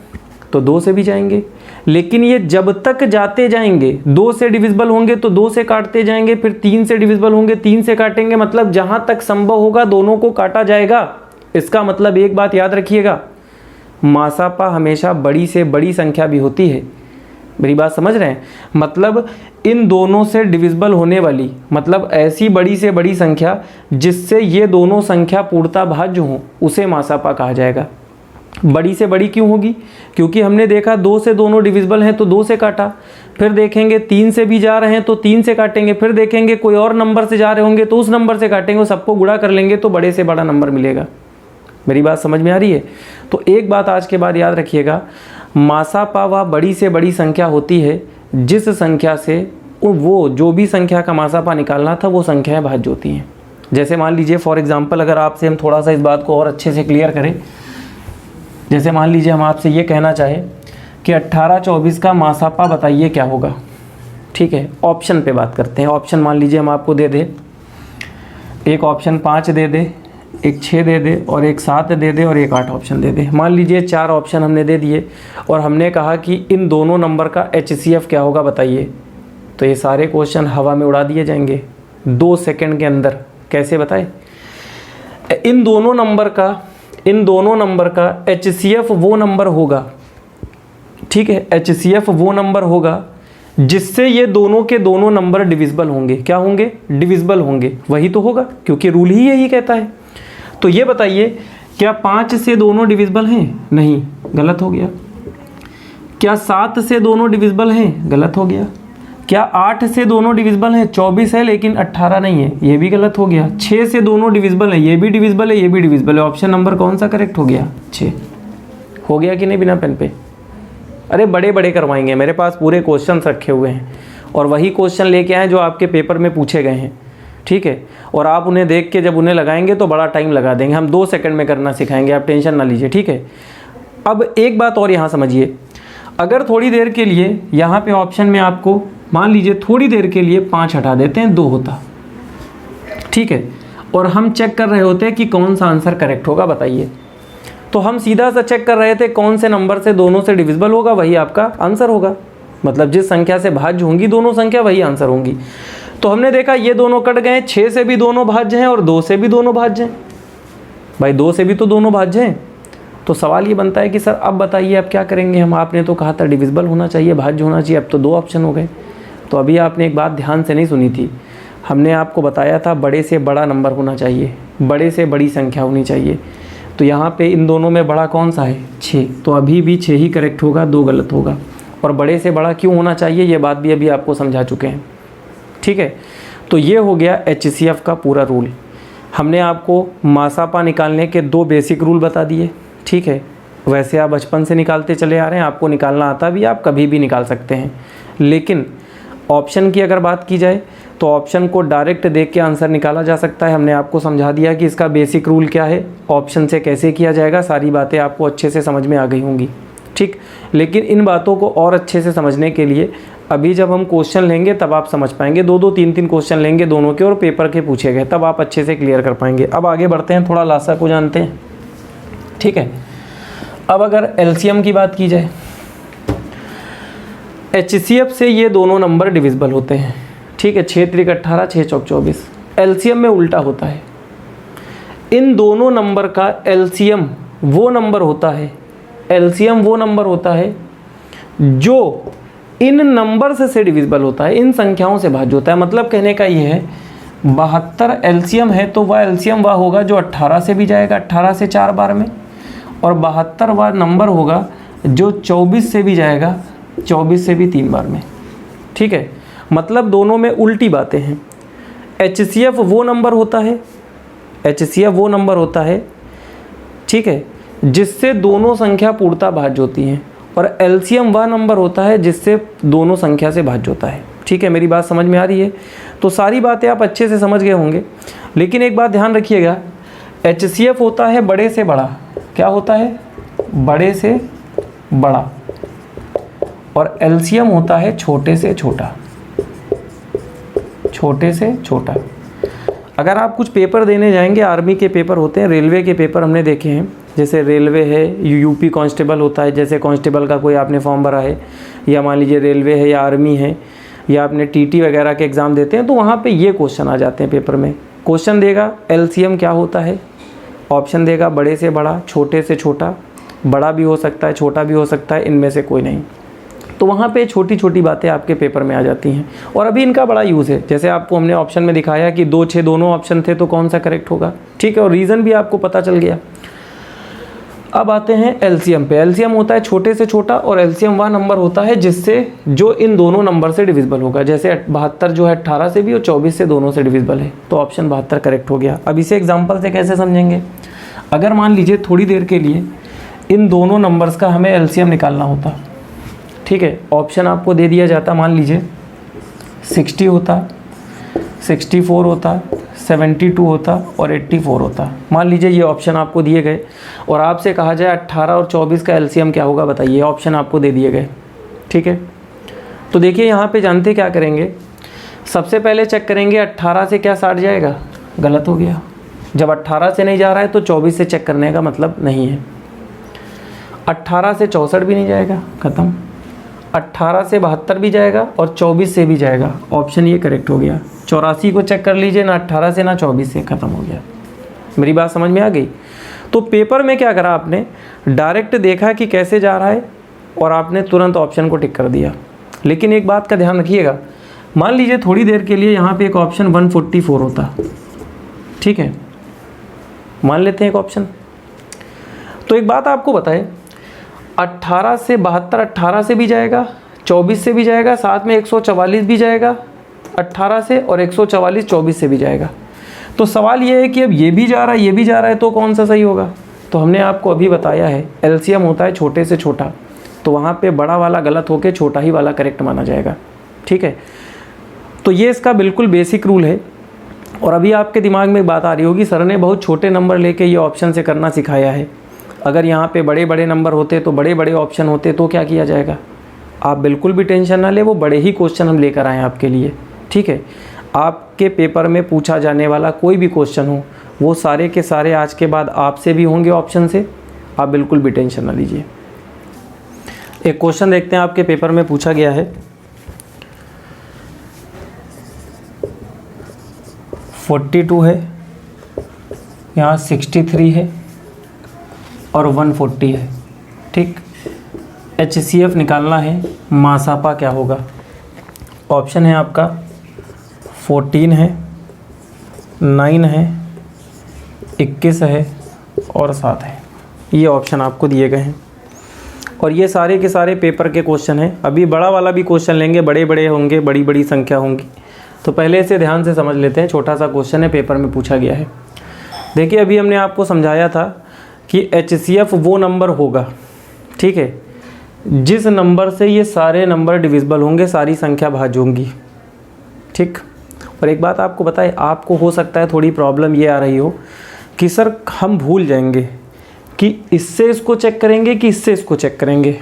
तो 2 से भी जाएंगे, लेकिन ये जब तक जाते जाएंगे 2 से डिविजिबल होंगे तो 2 से काटते जाएंगे, फिर 3 से डिविजिबल होंगे, 3 से काटेंगे। मतलब जहाँ तक संभव होगा दोनों को काटा जाएगा। इसका मतलब एक बात याद रखिएगा, मासापा हमेशा बड़ी से बड़ी संख्या भी होती है। मेरी बात समझ रहे हैं? मतलब इन दोनों से डिविजिबल होने वाली, मतलब ऐसी बड़ी से बड़ी संख्या जिससे ये दोनों संख्या पूर्णतः भाज्य हों, उसे मासापा कहा जाएगा। बड़ी से बड़ी क्यों होगी? क्योंकि हमने देखा 2 से दोनों डिविजिबल हैं तो 2 से काटा, फिर देखेंगे 3 से भी जा रहे हैं तो 3 से काटेंगे, फिर देखेंगे कोई और नंबर से जा रहे होंगे तो उस नंबर से काटेंगे, सबको गुणा कर लेंगे तो बड़े से बड़ा नंबर मिलेगा। मेरी बात समझ में आ रही है? तो एक बात आज के बाद याद रखिएगा, मासापा वह बड़ी से बड़ी संख्या होती है जिस संख्या से वो जो भी संख्या का मासापा निकालना था वो संख्याएं भाज्य होती हैं। जैसे मान लीजिए फॉर एग्जांपल, अगर आपसे हम थोड़ा सा इस बात को और अच्छे से क्लियर करें, जैसे मान लीजिए हम आपसे ये कहना चाहें कि 18 24 का मासापा बताइए क्या होगा, ठीक है। ऑप्शन पे बात करते हैं। ऑप्शन मान लीजिए हम आपको दे दें, एक ऑप्शन 5 दे दे, एक 6 दे दे और एक 7 दे दे और एक 8 ऑप्शन दे दे। मान लीजिए 4 ऑप्शन हमने दे दिए और हमने कहा कि इन दोनों नंबर का HCF क्या होगा बताइए। तो ये सारे क्वेश्चन हवा में उड़ा दिए जाएंगे 2 सेकंड के अंदर। कैसे बताए? इन दोनों नंबर का HCF वो नंबर होगा, ठीक है, HCF वो नंबर होगा जिससे ये दोनों के दोनों नंबर डिविजिबल होंगे। क्या होंगे? डिविजिबल होंगे। वही तो होगा, क्योंकि रूल ही यही कहता है। तो ये बताइए, क्या 5 से दोनों डिविजिबल हैं? नहीं, गलत हो गया। क्या 7 से दोनों डिविजिबल हैं? गलत हो गया। क्या 8 से दोनों डिविजिबल हैं? 24 है लेकिन 18 नहीं है, ये भी गलत हो गया। 6 से दोनों डिविजिबल है, ये भी डिविजिबल है, ये भी डिविजिबल है। ऑप्शन नंबर कौन सा करेक्ट हो गया? 6 हो गया कि नहीं बिना पेन पे? अरे बड़े बड़े करवाएंगे, मेरे पास पूरे क्वेश्चन रखे हुए हैं और वही क्वेश्चन लेके आए जो आपके पेपर में पूछे गए हैं, ठीक है। और आप उन्हें देख के जब उन्हें लगाएंगे तो बड़ा टाइम लगा देंगे। हम 2 सेकंड में करना सिखाएंगे, आप टेंशन ना लीजिए, ठीक है। अब एक बात और यहाँ समझिए, अगर थोड़ी देर के लिए यहाँ पे ऑप्शन में आपको मान लीजिए थोड़ी देर के लिए 5 हटा देते हैं, 2 होता, ठीक है, और हम चेक कर रहे होते हैं कि कौन सा आंसर करेक्ट होगा बताइए। तो हम सीधा सा चेक कर रहे थे कौन से नंबर से दोनों से डिविजिबल होगा, वही आपका आंसर होगा। मतलब जिस संख्या से भाज्य होंगी दोनों संख्या, वही आंसर होंगी। तो हमने देखा ये दोनों कट गए, 6 से भी दोनों भाज्य हैं और 2 से भी दोनों भाज्य हैं। भाई 2 से भी तो दोनों भाज्य हैं। तो सवाल ये बनता है कि सर अब बताइए अब क्या करेंगे हम? आपने तो कहा था डिविजिबल होना चाहिए, भाज्य होना चाहिए, अब तो 2 ऑप्शन हो गए। तो अभी आपने एक बात ध्यान से नहीं सुनी थी। हमने आपको बताया था बड़े से बड़ा नंबर होना चाहिए, बड़े से बड़ी संख्या होनी चाहिए। तो यहाँ पे इन दोनों में बड़ा कौन सा है? 6। तो अभी भी 6 ही करेक्ट होगा, 2 गलत होगा। और बड़े से बड़ा क्यों होना चाहिए ये बात भी अभी आपको समझा चुके हैं, ठीक है। तो ये हो गया HCF का पूरा रूल। हमने आपको मासापा निकालने के 2 बेसिक रूल बता दिए, ठीक है। वैसे आप बचपन से निकालते चले आ रहे हैं, आपको निकालना आता भी, आप कभी भी निकाल सकते हैं। लेकिन ऑप्शन की अगर बात की जाए तो ऑप्शन को डायरेक्ट देख के आंसर निकाला जा सकता है। हमने आपको समझा दिया कि इसका बेसिक रूल क्या है, ऑप्शन से कैसे किया जाएगा, सारी बातें आपको अच्छे से समझ में आ गई होंगी, ठीक। लेकिन इन बातों को और अच्छे से समझने के लिए अभी जब हम क्वेश्चन लेंगे तब आप समझ पाएंगे। 2-2 3-3 क्वेश्चन लेंगे दोनों के और पेपर के पूछे गए, तब आप अच्छे से क्लियर कर पाएंगे। अब आगे बढ़ते हैं, थोड़ा लासा को जानते हैं, ठीक है। अब अगर LCM की बात की जाए, HCF से ये दोनों नंबर डिविजिबल होते हैं, ठीक है। 6 त्रिक 18, 6 चौक 24। LCM में उल्टा होता है। इन दोनों नंबर का LCM वो नंबर होता है, LCM वो नंबर होता है जो इन नंबर्स से डिविजिबल होता है, इन संख्याओं से भाज्य होता है। मतलब कहने का ये है 72 LCM है तो वह LCM वह होगा जो 18 से भी जाएगा, 18 से 4 बार में, और 72 वह नंबर होगा जो 24 से भी जाएगा, 24 से भी 3 बार में, ठीक है। मतलब दोनों में उल्टी बातें हैं। HCF वो नंबर होता है, HCF वो नंबर होता है, ठीक है, जिससे दोनों संख्या पूर्णतः भाज्य होती हैं, और LCM वह नंबर होता है जिससे दोनों संख्या से भाज्य होता है, ठीक है। मेरी बात समझ में आ रही है? तो सारी बातें आप अच्छे से समझ गए होंगे। लेकिन एक बात ध्यान रखिएगा, HCF होता है बड़े से बड़ा। क्या होता है? बड़े से बड़ा। और LCM होता है छोटे से छोटा, छोटे से छोटा। अगर आप कुछ पेपर देने जाएंगे, आर्मी के पेपर होते हैं, रेलवे के पेपर हमने देखे हैं, जैसे रेलवे है, यूपी कांस्टेबल होता है, जैसे कांस्टेबल का कोई आपने फॉर्म भरा है, या मान लीजिए रेलवे है या आर्मी है, या आपने TT वगैरह के एग्ज़ाम देते हैं, तो वहाँ पे ये क्वेश्चन आ जाते हैं पेपर में। क्वेश्चन देगा LCM क्या होता है, ऑप्शन देगा बड़े से बड़ा, छोटे से छोटा, बड़ा भी हो सकता है, छोटा भी हो सकता है, इनमें से कोई नहीं। तो वहाँ पे छोटी छोटी बातें आपके पेपर में आ जाती हैं और अभी इनका बड़ा यूज़ है। जैसे आपको हमने ऑप्शन में दिखाया कि 2 6 दोनों ऑप्शन थे, तो कौन सा करेक्ट होगा, ठीक है, और रीज़न भी आपको पता चल गया। अब आते हैं LCM पे। LCM होता है छोटे से छोटा, और LCM वह नंबर होता है जिससे जो इन दोनों नंबर से डिविजिबल होगा। जैसे 72 जो है 18 से भी और 24 से दोनों से डिविजिबल है, तो ऑप्शन 72 करेक्ट हो गया। अब इसे एग्जाम्पल से कैसे समझेंगे? अगर मान लीजिए थोड़ी देर के लिए इन दोनों नंबर्स का हमें LCM निकालना होता, ठीक है, ऑप्शन आपको दे दिया जाता, मान लीजिए 60 होता, 64 होता, 72 होता और 84 होता। मान लीजिए ये ऑप्शन आपको दिए गए और आपसे कहा जाए 18 और 24 का LCM क्या होगा बताइए, ऑप्शन आपको दे दिए गए, ठीक है। तो देखिए यहाँ पे जानते क्या करेंगे, सबसे पहले चेक करेंगे 18 से क्या 60 जाएगा, गलत हो गया, जब 18 से नहीं जा रहा है तो 24 से चेक करने का मतलब नहीं है। 18 से 64 भी नहीं जाएगा, ख़त्म। 18 से 72 भी जाएगा और 24 से भी जाएगा, ऑप्शन ये करेक्ट हो गया। 84 को चेक कर लीजिए, ना 18 से ना 24 से, ख़त्म हो गया। मेरी बात समझ में आ गई? तो पेपर में क्या करा आपने, डायरेक्ट देखा कि कैसे जा रहा है और आपने तुरंत ऑप्शन को टिक कर दिया। लेकिन एक बात का ध्यान रखिएगा, मान लीजिए थोड़ी देर के लिए यहाँ पे एक ऑप्शन 144 होता, ठीक है, मान लेते हैं एक ऑप्शन। तो एक बात आपको बताए, 18 से 72 18 से भी जाएगा, 24 से भी जाएगा, साथ में 144 भी जाएगा 18 से, और 144 24 से भी जाएगा। तो सवाल ये है कि अब ये भी जा रहा है, ये भी जा रहा है, तो कौन सा सही होगा? तो हमने आपको अभी बताया है एलसीएम होता है छोटे से छोटा, तो वहाँ पे बड़ा वाला गलत होके छोटा ही वाला करेक्ट माना जाएगा, ठीक है। तो ये इसका बिल्कुल बेसिक रूल है। और अभी आपके दिमाग में एक बात आ रही होगी, सर ने बहुत छोटे नंबर लेके ये ऑप्शन से करना सिखाया है, अगर यहाँ पे बड़े बड़े नंबर होते तो बड़े बड़े ऑप्शन होते तो क्या किया जाएगा? आप बिल्कुल भी टेंशन ना ले, वो बड़े ही क्वेश्चन हम लेकर आए हैं आपके लिए, ठीक है। आपके पेपर में पूछा जाने वाला कोई भी क्वेश्चन हो, वो सारे के सारे आज के बाद आपसे भी होंगे ऑप्शन से, आप बिल्कुल भी टेंशन ना लीजिए। एक क्वेश्चन देखते हैं आपके पेपर में पूछा गया है, 42 है, यहाँ 63 है और 140 है, ठीक। HCF निकालना है, मासापा क्या होगा? ऑप्शन है आपका 14 है, 9 है, 21 है और 7 है। ये ऑप्शन आपको दिए गए हैं और ये सारे के सारे पेपर के क्वेश्चन हैं। अभी बड़ा वाला भी क्वेश्चन लेंगे, बड़े बड़े होंगे, बड़ी बड़ी संख्या होंगी। तो पहले से ध्यान से समझ लेते हैं, छोटा सा क्वेश्चन है, पेपर में पूछा गया है। देखिए अभी हमने आपको समझाया था कि HCF वो नंबर होगा, ठीक है, जिस नंबर से ये सारे नंबर डिविजिबल होंगे, सारी संख्या भाज्य होंगी, ठीक। और एक बात आपको बताए, आपको हो सकता है थोड़ी प्रॉब्लम ये आ रही हो कि सर हम भूल जाएंगे कि इससे इसको चेक करेंगे कि इससे इसको चेक करेंगे।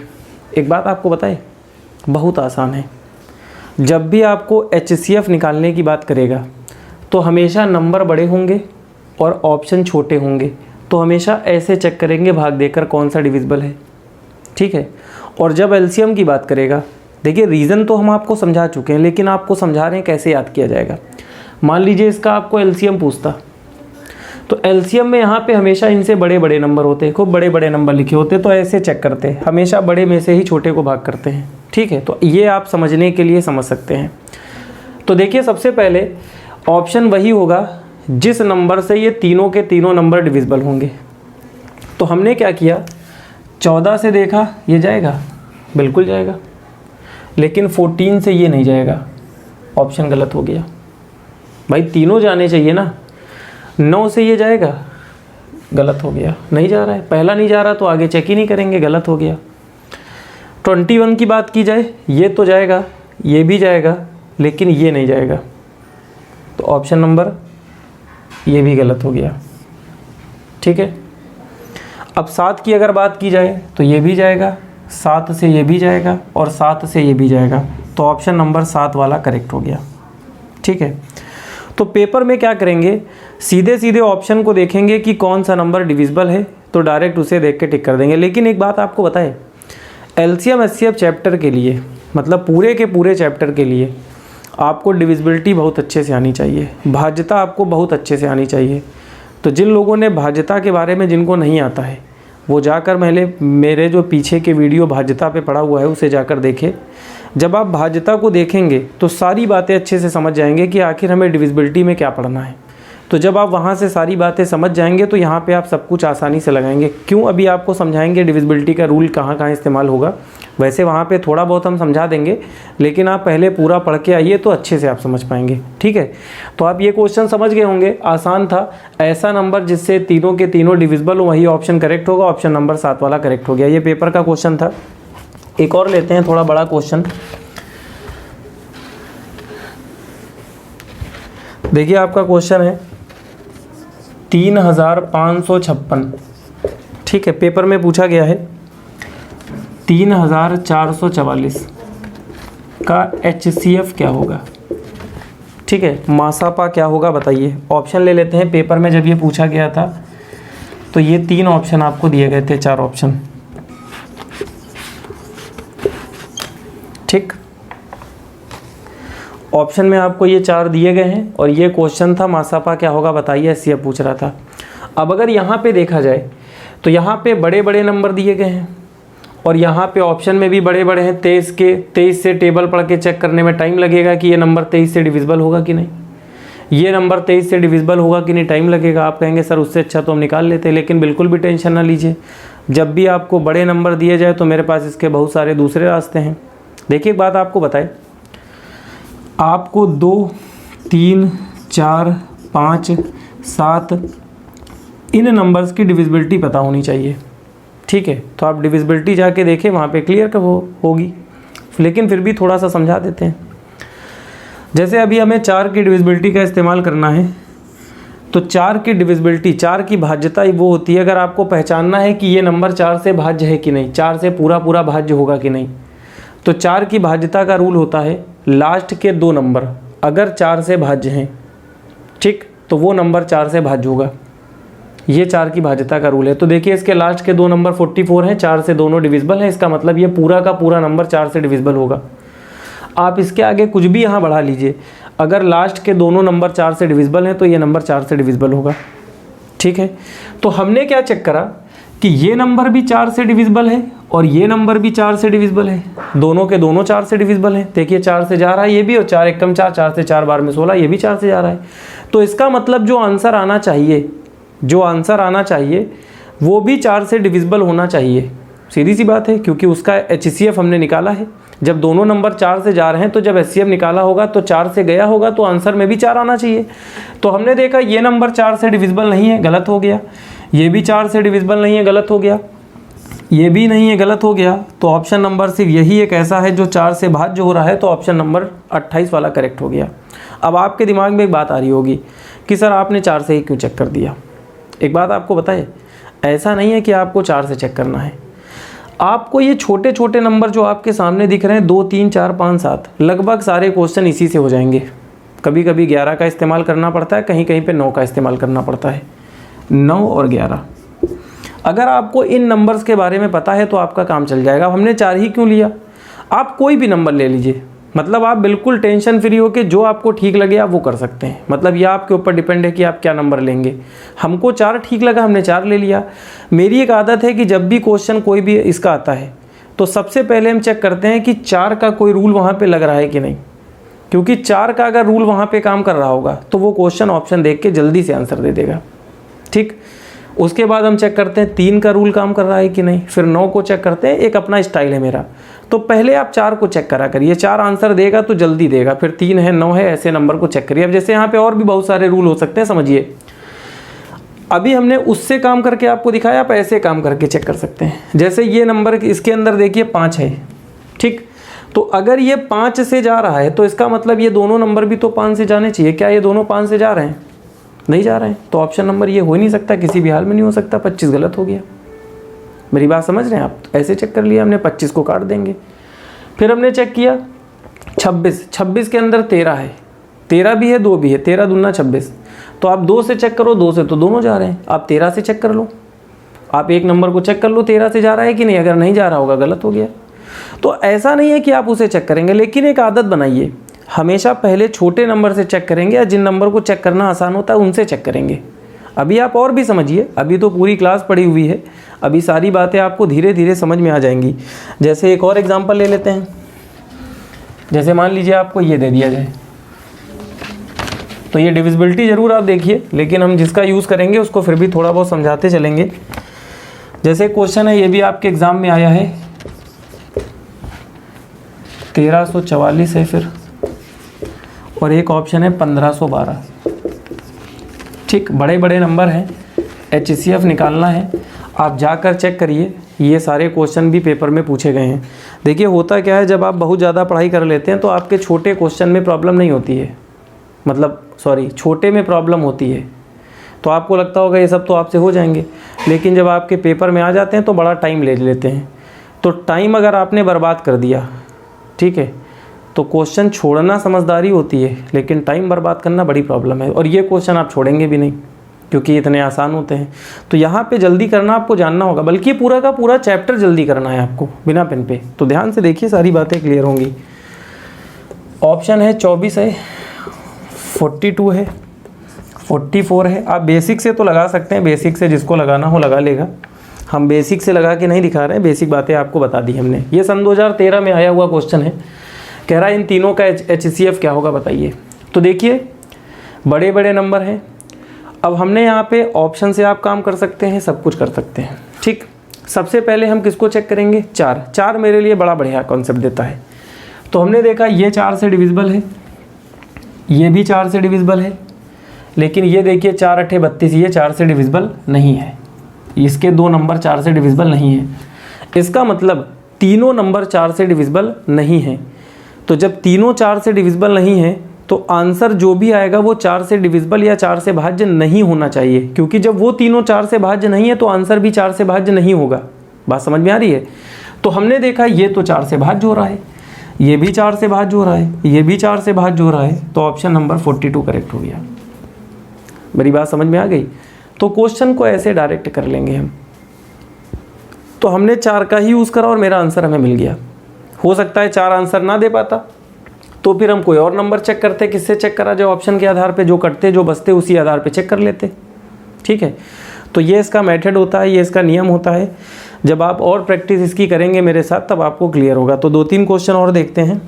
एक बात आपको बताए, बहुत आसान है। जब भी आपको HCF निकालने की बात करेगा तो हमेशा नंबर बड़े होंगे और ऑप्शन छोटे होंगे, तो हमेशा ऐसे चेक करेंगे भाग देकर कौन सा डिविजिबल है, ठीक है। और जब LCM की बात करेगा, देखिए रीज़न तो हम आपको समझा चुके हैं, लेकिन आपको समझा रहे हैं कैसे याद किया जाएगा। मान लीजिए इसका आपको LCM पूछता, तो LCM में यहाँ पे हमेशा इनसे बड़े बड़े नंबर होते हैं, खूब बड़े बड़े नंबर लिखे होते, तो ऐसे चेक करते हैं, हमेशा बड़े में से ही छोटे को भाग करते हैं, ठीक है। तो ये आप समझने के लिए समझ सकते हैं। तो देखिए सबसे पहले ऑप्शन वही होगा जिस नंबर से ये तीनों के तीनों नंबर डिविजिबल होंगे। तो हमने क्या किया, 14 से देखा ये जाएगा, बिल्कुल जाएगा, लेकिन 14 से ये नहीं जाएगा, ऑप्शन गलत हो गया। भाई तीनों जाने चाहिए ना। 9 से ये जाएगा, गलत हो गया, नहीं जा रहा है, पहला नहीं जा रहा तो आगे चेक ही नहीं करेंगे, गलत हो गया। 21 की बात की जाए, ये तो जाएगा, ये भी जाएगा, लेकिन ये नहीं जाएगा, तो ऑप्शन नंबर ये भी गलत हो गया, ठीक है। अब 7 की अगर बात की जाए तो ये भी जाएगा, 7 से ये भी जाएगा और 7 से ये भी जाएगा, तो ऑप्शन नंबर 7 वाला करेक्ट हो गया, ठीक है। तो पेपर में क्या करेंगे, सीधे सीधे ऑप्शन को देखेंगे कि कौन सा नंबर डिविजिबल है, तो डायरेक्ट उसे देख के टिक कर देंगे। लेकिन एक बात आपको बताएं, LCM HCF चैप्टर के लिए, मतलब पूरे के पूरे चैप्टर के लिए आपको डिविजिबिलिटी बहुत अच्छे से आनी चाहिए, भाज्यता आपको बहुत अच्छे से आनी चाहिए। तो जिन लोगों ने भाज्यता के बारे में जिनको नहीं आता है, वो जाकर मेरे जो पीछे के वीडियो भाज्यता पे पड़ा हुआ है उसे जाकर देखें। जब आप भाज्यता को देखेंगे तो सारी बातें अच्छे से समझ जाएंगे कि आखिर हमें डिविजिबिलिटी में क्या पढ़ना है। तो जब आप वहाँ से सारी बातें समझ जाएंगे तो यहाँ पे आप सब कुछ आसानी से लगाएंगे। क्यों, अभी आपको समझाएंगे डिविजिबिलिटी का रूल कहाँ कहाँ इस्तेमाल होगा। वैसे वहाँ पे थोड़ा बहुत हम समझा देंगे, लेकिन आप पहले पूरा पढ़ के आइए तो अच्छे से आप समझ पाएंगे, ठीक है। तो आप ये क्वेश्चन समझ गए होंगे, आसान था। ऐसा नंबर जिससे तीनों के तीनों डिविजिबल हो वही ऑप्शन करेक्ट होगा, ऑप्शन नंबर 7 वाला करेक्ट हो गया। ये पेपर का क्वेश्चन था। एक और लेते हैं, थोड़ा बड़ा क्वेश्चन। देखिए आपका क्वेश्चन है 3556, ठीक है। पेपर में पूछा गया है 3444 का HCF क्या होगा। ठीक है, मासापा क्या होगा बताइए। ऑप्शन ले लेते हैं, पेपर में जब ये पूछा गया था तो ये 3 ऑप्शन आपको दिए गए थे, 4 ऑप्शन, ठीक। ऑप्शन में आपको ये 4 दिए गए हैं और ये क्वेश्चन था मासापा क्या होगा बताइए, एससीए पूछ रहा था। अब अगर यहाँ पे देखा जाए तो यहाँ पे बड़े बड़े नंबर दिए गए हैं और यहाँ पे ऑप्शन में भी बड़े बड़े हैं। 23 से टेबल पढ़ के चेक करने में टाइम लगेगा कि ये नंबर 23 से डिविजिबल होगा कि नहीं, ये नंबर 23 से डिविजिबल होगा कि नहीं, टाइम लगेगा। आप कहेंगे सर उससे अच्छा तो हम निकाल लेते, लेकिन बिल्कुल भी टेंशन ना लीजिए। जब भी आपको बड़े नंबर दिए जाए तो मेरे पास इसके बहुत सारे दूसरे रास्ते हैं। देखिए एक बात आपको बताए, आपको 2, 3, 4, 5, 7 इन नंबर्स की डिविजिबिलिटी पता होनी चाहिए, ठीक है। तो आप डिविजिबिलिटी जाके देखें, वहाँ पे क्लियर कब होगी, लेकिन फिर भी थोड़ा सा समझा देते हैं। जैसे अभी हमें 4 की डिविजिबिलिटी का इस्तेमाल करना है, तो 4 की डिविजिबिलिटी, 4 की भाज्यता वो होती है, अगर आपको पहचानना है कि ये नंबर 4 से भाज्य है कि नहीं, 4 से पूरा पूरा भाज्य होगा कि नहीं, तो 4 की भाज्यता का रूल होता है लास्ट के 2 नंबर अगर 4 से भाज्य हैं, ठीक, तो वो नंबर 4 से भाज्य होगा। ये 4 की भाज्यता का रूल है। तो देखिए इसके लास्ट के 2 नंबर 44 हैं, 4 से दोनों डिविजिबल हैं, इसका मतलब ये पूरा का पूरा नंबर 4 से डिविजिबल होगा। आप इसके आगे कुछ भी यहाँ बढ़ा लीजिए, अगर लास्ट के दोनों नंबर 4 से डिविजिबल हैं तो ये नंबर 4 से डिविजिबल होगा, ठीक है। तो हमने क्या चेक करा कि ये नंबर भी 4 से डिविजिबल है और ये नंबर भी 4 से डिविजिबल है, दोनों के दोनों 4 से डिविजिबल हैं। देखिए 4 से जा रहा है ये भी, और 4 एकम 4, 4 से 4 बार में 16, ये भी 4 से जा रहा है। तो इसका मतलब जो आंसर आना चाहिए वो भी 4 से डिविजिबल होना चाहिए। सीधी सी बात है, क्योंकि उसका HCF हमने निकाला है। जब दोनों नंबर 4 से जा रहे हैं तो जब HCF निकाला होगा तो 4 से गया होगा, तो आंसर में भी 4 आना चाहिए। तो हमने देखा ये नंबर 4 से डिविजिबल नहीं है, गलत हो गया। ये भी 4 से डिविजिबल नहीं है, गलत हो गया। ये भी नहीं है, गलत हो गया। तो ऑप्शन नंबर सिर्फ यही एक ऐसा है जो 4 से भाज्य हो रहा है, तो ऑप्शन नंबर 28 वाला करेक्ट हो गया। अब आपके दिमाग में एक बात आ रही होगी कि सर आपने 4 से ही क्यों चेक कर दिया। एक बात आपको बताए, ऐसा नहीं है कि आपको 4 से चेक करना है। आपको ये छोटे छोटे नंबर जो आपके सामने दिख रहे हैं 2, 3, 4, 5, 7, लगभग सारे क्वेश्चन इसी से हो जाएंगे। कभी कभी 11 का इस्तेमाल करना पड़ता है, कहीं कहीं पे 9 का इस्तेमाल करना पड़ता है। 9 और 11, अगर आपको इन नंबर्स के बारे में पता है तो आपका काम चल जाएगा। हमने 4 ही क्यों लिया, आप कोई भी नंबर ले लीजिए, मतलब आप बिल्कुल टेंशन फ्री हो के जो आपको ठीक लगे आप वो कर सकते हैं। मतलब ये आपके ऊपर डिपेंड है कि आप क्या नंबर लेंगे। हमको 4 ठीक लगा, हमने 4 ले लिया। मेरी एक आदत है कि जब भी क्वेश्चन कोई भी इसका आता है तो सबसे पहले हम चेक करते हैं कि 4 का कोई रूल वहाँ पे लग रहा है कि नहीं, क्योंकि 4 का अगर रूल वहाँ पे काम कर रहा होगा तो वो क्वेश्चन ऑप्शन देख के जल्दी से आंसर दे देगा, ठीक। उसके बाद हम चेक करते हैं 3 का रूल काम कर रहा है कि नहीं, फिर 9 को चेक करते हैं। एक अपना स्टाइल है मेरा, तो पहले आप 4 को चेक करा करिए, 4 आंसर देगा तो जल्दी देगा, फिर 3 है, 9 है, ऐसे नंबर को चेक करिए। अब जैसे यहाँ पे और भी बहुत सारे रूल हो सकते हैं, समझिए। अभी हमने उससे काम करके आपको दिखाया, आप ऐसे काम करके चेक कर सकते हैं। जैसे ये नंबर इसके अंदर देखिए 5 है, ठीक। तो अगर ये 5 से जा रहा है तो इसका मतलब ये दोनों नंबर भी तो 5 से जाने चाहिए। क्या ये दोनों 5 से जा रहे हैं? नहीं जा रहे हैं, तो ऑप्शन नंबर ये हो ही नहीं सकता, किसी भी हाल में नहीं हो सकता। 25 गलत हो गया। मेरी बात समझ रहे हैं आप? ऐसे चेक कर लिया हमने, 25 को काट देंगे। फिर हमने चेक किया 26 के अंदर 13 है, 13 भी है, 2 भी है, 13 दूना 26। तो आप 2 से चेक करो, 2 से तो दोनों जा रहे हैं। आप 13 से चेक कर लो, आप एक नंबर को चेक कर लो 13 से जा रहा है कि नहीं। अगर नहीं जा रहा होगा गलत हो गया। तो ऐसा नहीं है कि आप उसे चेक करेंगे, लेकिन एक आदत बनाइए, हमेशा पहले छोटे नंबर से चेक करेंगे, या जिन नंबर को चेक करना आसान होता है उनसे चेक करेंगे। अभी आप और भी समझिए, अभी तो पूरी क्लास पड़ी हुई है, अभी सारी बातें आपको धीरे धीरे समझ में आ जाएंगी। जैसे एक और एग्जांपल ले लेते हैं। जैसे मान लीजिए आपको ये दे दिया जाए, तो ये डिविजिबिलिटी ज़रूर आप देखिए, लेकिन हम जिसका यूज़ करेंगे उसको फिर भी थोड़ा बहुत समझाते चलेंगे। जैसे क्वेश्चन है, ये भी आपके एग्ज़ाम में आया है, 1344 है फिर, और एक ऑप्शन है 1512, ठीक। बड़े बड़े नंबर हैं, HCF निकालना है। आप जाकर चेक करिए, ये सारे क्वेश्चन भी पेपर में पूछे गए हैं। देखिए होता क्या है, जब आप बहुत ज़्यादा पढ़ाई कर लेते हैं तो आपके छोटे क्वेश्चन में प्रॉब्लम नहीं होती है, मतलब सॉरी छोटे में प्रॉब्लम होती है। तो आपको लगता होगा ये सब तो आपसे हो जाएंगे, लेकिन जब आपके पेपर में आ जाते हैं तो बड़ा टाइम ले लेते हैं। तो टाइम अगर आपने बर्बाद कर दिया, ठीक है, तो क्वेश्चन छोड़ना समझदारी होती है, लेकिन टाइम बर्बाद करना बड़ी प्रॉब्लम है। और ये क्वेश्चन आप छोड़ेंगे भी नहीं क्योंकि इतने आसान होते हैं। तो यहाँ पे जल्दी करना आपको जानना होगा, बल्कि पूरा का पूरा चैप्टर जल्दी करना है आपको बिना पेन पे। तो ध्यान से देखिए, सारी बातें क्लियर होंगी। ऑप्शन है 24 है, 42 है, 44 है। आप बेसिक से तो लगा सकते हैं, बेसिक से जिसको लगाना हो लगा लेगा। हम बेसिक से लगा के नहीं दिखा रहे हैं, बेसिक बातें आपको बता दी हमने। ये सन 2013 में आया हुआ क्वेश्चन है। कह रहा है इन तीनों का HCF क्या होगा बताइए। तो देखिए बड़े बड़े नंबर हैं। अब हमने यहाँ पे ऑप्शन से आप काम कर सकते हैं, सब कुछ कर सकते हैं, ठीक। सबसे पहले हम किसको चेक करेंगे, 4 मेरे लिए बड़ा बढ़िया कॉन्सेप्ट देता है। तो हमने देखा ये 4 से डिविजिबल है, ये भी 4 से डिविजिबल है, लेकिन ये देखिए 4 8 32, ये 4 से डिविजिबल नहीं है। इसके 2 नंबर 4 से डिविजिबल नहीं है। इसका मतलब तीनों नंबर 4 से डिविजिबल नहीं है। तो जब तीनों 4 से डिविजिबल नहीं है तो आंसर जो भी आएगा वो 4 से डिविजिबल या 4 से भाज्य नहीं होना चाहिए, क्योंकि जब वो तीनों 4 से भाज्य नहीं है तो आंसर भी 4 से भाज्य नहीं होगा। बात समझ में आ रही है। तो हमने देखा ये तो 4 से भाज्य हो रहा है, ये भी 4 से भाज्य हो रहा है, ये भी 4 से भाज्य हो रहा है, तो ऑप्शन नंबर 42 करेक्ट हो गया। मेरी बात समझ में आ गई। तो क्वेश्चन को ऐसे डायरेक्ट कर लेंगे हम। तो हमने 4 का ही यूज़ करा और मेरा आंसर हमें मिल गया। हो सकता है 4 आंसर ना दे पाता, तो फिर हम कोई और नंबर चेक करते। किससे चेक करा जाए, ऑप्शन के आधार पे जो कटते जो बचते उसी आधार पे चेक कर लेते, ठीक है। तो ये इसका मेथड होता है, ये इसका नियम होता है। जब आप और प्रैक्टिस इसकी करेंगे मेरे साथ तब आपको क्लियर होगा। तो 2-3 क्वेश्चन और देखते हैं।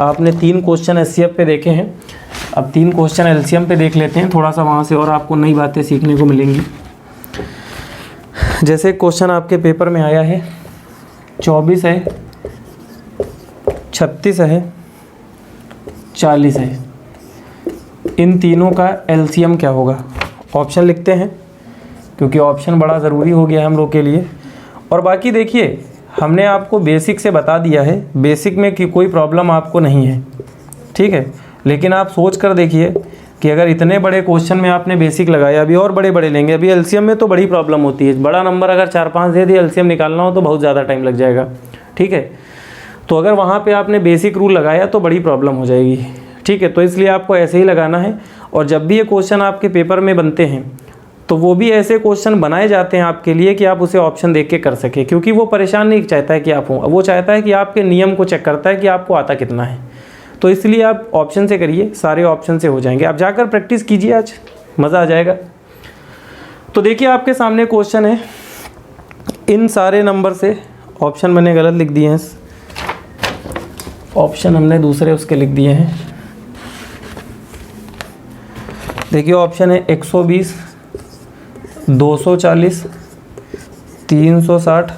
आपने 3 क्वेश्चन HCF पे देखे हैं, अब 3 क्वेश्चन LCM पे देख लेते हैं। थोड़ा सा वहाँ से और आपको नई बातें सीखने को मिलेंगी। जैसे क्वेश्चन आपके पेपर में आया है 24 है, 36 है, 40 है। इन तीनों का LCM क्या होगा। ऑप्शन लिखते हैं क्योंकि ऑप्शन बड़ा ज़रूरी हो गया है हम लोग के लिए। और बाकी देखिए हमने आपको बेसिक से बता दिया है, बेसिक में कि कोई प्रॉब्लम आपको नहीं है, ठीक है। लेकिन आप सोच कर देखिए कि अगर इतने बड़े क्वेश्चन में आपने बेसिक लगाया, अभी और बड़े बड़े लेंगे। अभी LCM में तो बड़ी प्रॉब्लम होती है, बड़ा नंबर अगर 4-5 दे दिए LCM निकालना हो तो बहुत ज़्यादा टाइम लग जाएगा, ठीक है। तो अगर वहाँ पे आपने बेसिक रूल लगाया तो बड़ी प्रॉब्लम हो जाएगी, ठीक है। तो इसलिए आपको ऐसे ही लगाना है। और जब भी ये क्वेश्चन आपके पेपर में बनते हैं तो वो भी ऐसे क्वेश्चन बनाए जाते हैं आपके लिए कि आप उसे ऑप्शन देख के कर सकें, क्योंकि वो परेशान नहीं चाहता है कि आप हो, वो चाहता है कि आपके नियम को चेक करता है कि आपको आता कितना है। तो इसलिए आप ऑप्शन से करिए, सारे ऑप्शन से हो जाएंगे। आप जाकर प्रैक्टिस कीजिए, आज मज़ा आ जाएगा। तो देखिए आपके सामने क्वेश्चन है, इन सारे नंबर से ऑप्शन मैंने गलत लिख दिए हैं, ऑप्शन हमने दूसरे उसके लिख दिए हैं। देखिए ऑप्शन है 120, 240, 360,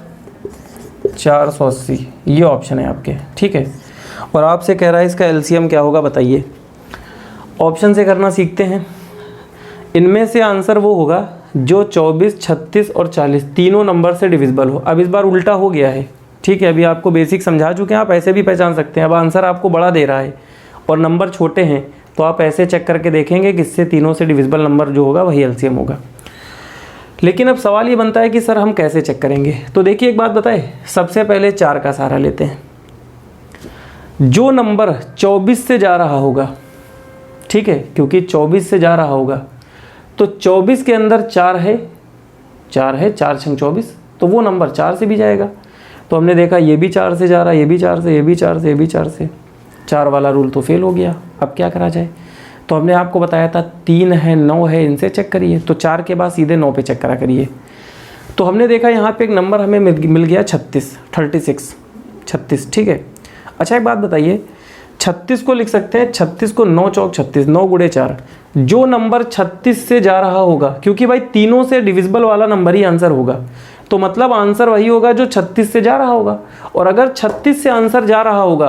480, ये ऑप्शन है आपके, ठीक है। और आपसे कह रहा है इसका LCM क्या होगा बताइए। ऑप्शन से करना सीखते हैं। इनमें से आंसर वो होगा जो 24, 36 और 40 तीनों नंबर से डिविजिबल हो। अब इस बार उल्टा हो गया है, ठीक है। अभी आपको बेसिक समझा चुके हैं, आप ऐसे भी पहचान सकते हैं। अब आंसर आपको बड़ा दे रहा है और नंबर छोटे हैं, तो आप ऐसे चेक करके देखेंगे कि इससे तीनों से डिविजिबल नंबर जो होगा वही LCM होगा। लेकिन अब सवाल ये बनता है कि सर हम कैसे चेक करेंगे। तो देखिए एक बात बताए, सबसे पहले 4 का सहारा लेते हैं। जो नंबर 24 से जा रहा होगा, ठीक है, क्योंकि 24 से जा रहा होगा तो 24 के अंदर 4 है, 4 छंग 24, तो वो नंबर 4 से भी जाएगा। तो हमने देखा ये भी 4 से जा रहा है, ये भी 4 से, ये भी 4 से, ये भी 4 से। 4 वाला रूल तो फेल हो गया। अब क्या करा जाए। तो हमने आपको बताया था 3 है, 9 है, इनसे चेक करिए। तो 4 के बाद सीधे 9 पे चेक करा करिए। तो हमने देखा यहाँ पे एक नंबर हमें मिल गया 36, ठीक है। अच्छा एक बात बताइए, 36 को लिख सकते हैं, 36 को 9 चौक 36, 9 गुणे 4। जो नंबर 36 से जा रहा होगा, क्योंकि भाई तीनों से डिविजिबल वाला नंबर ही आंसर होगा, तो मतलब आंसर वही होगा जो 36 से जा रहा होगा। और अगर 36 से आंसर जा रहा होगा